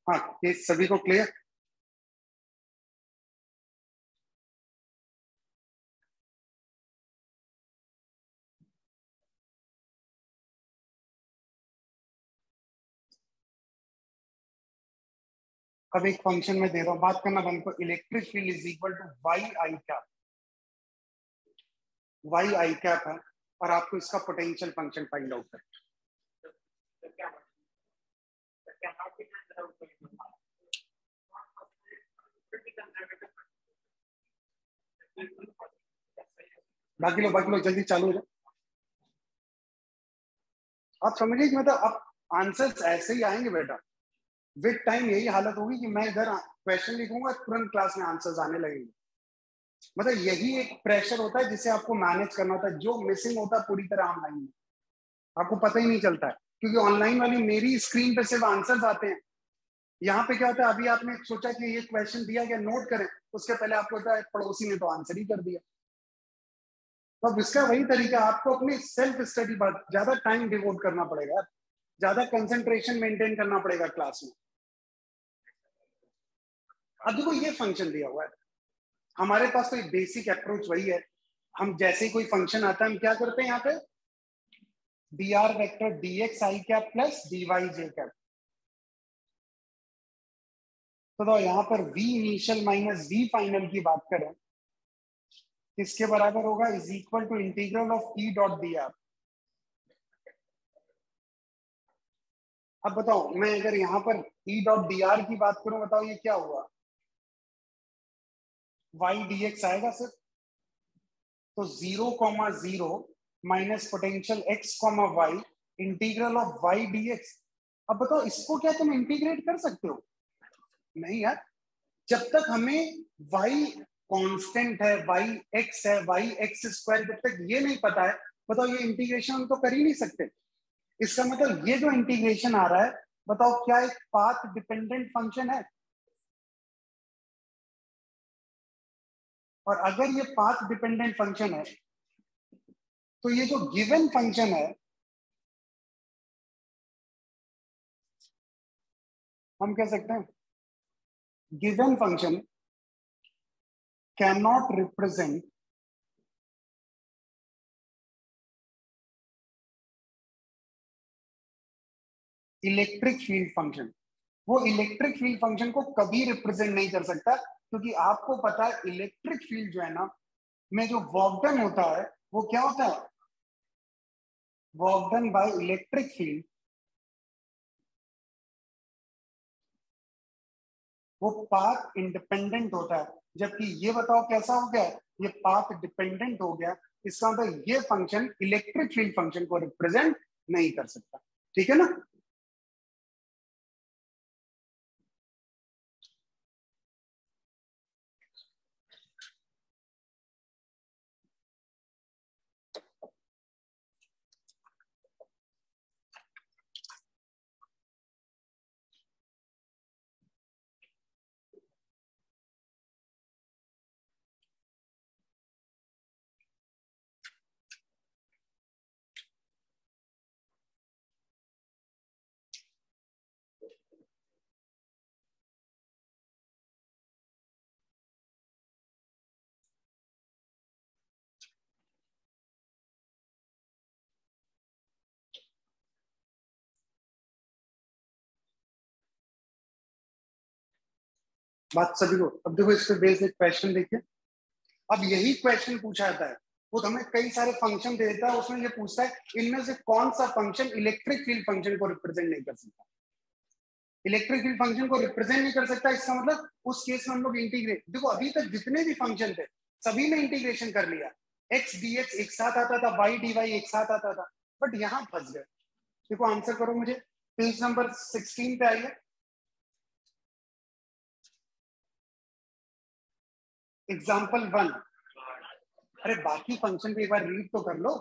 हाँ ये सभी को क्लियर। अब एक फंक्शन में दे रहा हूं, बात करना बंद करो। Electric field is equal to y i cap, y i cap है, और आपको इसका पोटेंशियल फंक्शन फाइंड आउट करना। बाकी लोग जल्दी चालू हो जाए। आप समझिए कि मतलब अब आंसर्स ऐसे ही आएंगे बेटा, विद टाइम यही हालत होगी कि मैं इधर क्वेश्चन लिखूंगा तुरंत क्लास में आंसर्स आने लगेंगे। मतलब यही एक प्रेशर होता है जिसे आपको मैनेज करना होता है, जो मिसिंग होता है पूरी तरह ऑनलाइन में। आपको पता ही नहीं चलता है, क्योंकि ऑनलाइन वाली मेरी स्क्रीन पे सिर्फ आंसर्स आते हैं। यहाँ पे क्या होता है, अभी आपने सोचा कि ये क्वेश्चन दिया गया, नोट करें, उसके पहले आपको होता है पड़ोसी ने तो आंसर ही कर दिया। तो अब इसका वही तरीका, आपको अपनी सेल्फ स्टडी पर ज्यादा टाइम डिवोट करना पड़ेगा, ज्यादा कंसंट्रेशन मेंटेन करना पड़ेगा क्लास में। अब देखो ये फंक्शन दिया हुआ है, हमारे पास तो एक बेसिक अप्रोच वही है, हम जैसे ही कोई फंक्शन आता है हम क्या करते हैं, यहाँ पे dr vector dx i cap plus dy j cap. तो यहाँ पर v initial minus v final की बात करें, किसके बराबर होगा, is equal to integral of e dot dr। अब बताओ, मैं अगर यहाँ पर e डॉट dr की बात करूं, बताओ ये क्या हुआ, y dx आएगा सर। तो 0,0 minus potential x,y integral of y dx। अब बताओ इसको क्या तुम इंटीग्रेट कर सकते हो? नहीं यार, जब तक हमें y कांस्टेंट है, y x है, y x स्क्वायर, जब तक ये नहीं पता है, बताओ ये इंटीग्रेशन हम तो कर ही नहीं सकते। इसका मतलब ये जो इंटीग्रेशन आ रहा है, बताओ क्या एक पाथ डिपेंडेंट फंक्शन है? और अगर ये पाथ डिपेंडेंट फंक्शन है, तो ये जो गिवन फंक्शन है, हम कह सकते हैं given function can not represent electric field function. वो इलेक्ट्रिक फील्ड फंक्शन को कभी रिप्रेजेंट नहीं कर सकता, क्योंकि आपको पता है इलेक्ट्रिक फील्ड जो है ना, में जो वर्क डन होता है वो क्या होता है, work done by electric field, वो पाथ इंडिपेंडेंट होता है। जबकि ये बताओ कैसा हो गया, ये पाथ डिपेंडेंट हो गया, इसका मतलब ये फंक्शन इलेक्ट्रिक फील्ड फंक्शन को रिप्रेजेंट नहीं कर सकता। ठीक है ना? बात सभी को, अब देखो इस पे बेस्ड एक क्वेश्चन देखिए। अब यही क्वेश्चन पूछा जाता है, वो हमें कई सारे फंक्शन दे देता है, उसमें ये पूछता है इनमें से कौन सा फंक्शन इलेक्ट्रिक फील्ड फंक्शन को रिप्रेजेंट नहीं कर सकता। इलेक्ट्रिक फील्ड फंक्शन को रिप्रेजेंट नहीं कर सकता, इसका मतलब उस केस में हम लोग इंटीग्रेट, देखो अभी तक जितने भी फंक्शन थे सभी में इंटीग्रेशन कर लिया, एक्स dx एक साथ आता था, y dy एक साथ आता था, बट यहां फंस गए। देखो आंसर करो मुझे, पेज नंबर 16 पे आइए, एग्जाम्पल 1। अरे बाकी फंक्शन भी एक बार रीड तो कर लो।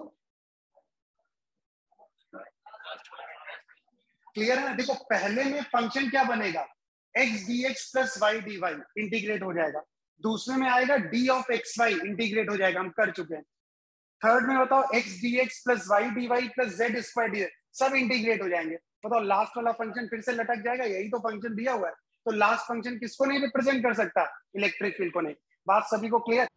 क्लियर है ना? देखो पहले में फंक्शन क्या बनेगा, x dx plus y dy integrate हो जाएगा, दूसरे में आएगा d of x y integrate हो जाएगा, हम कर चुके हैं। थर्ड में बताओ x dx plus y dy plus z square dy सब इंटीग्रेट हो जाएंगे। बताओ लास्ट वाला फंक्शन फिर से लटक जाएगा, यही तो फंक्शन दिया हुआ है। तो लास्ट फंक्शन किसको नहीं रिप्रेजेंट कर सकता, इलेक्ट्रिक फील्ड को नहीं। बात सभी को क्लियर?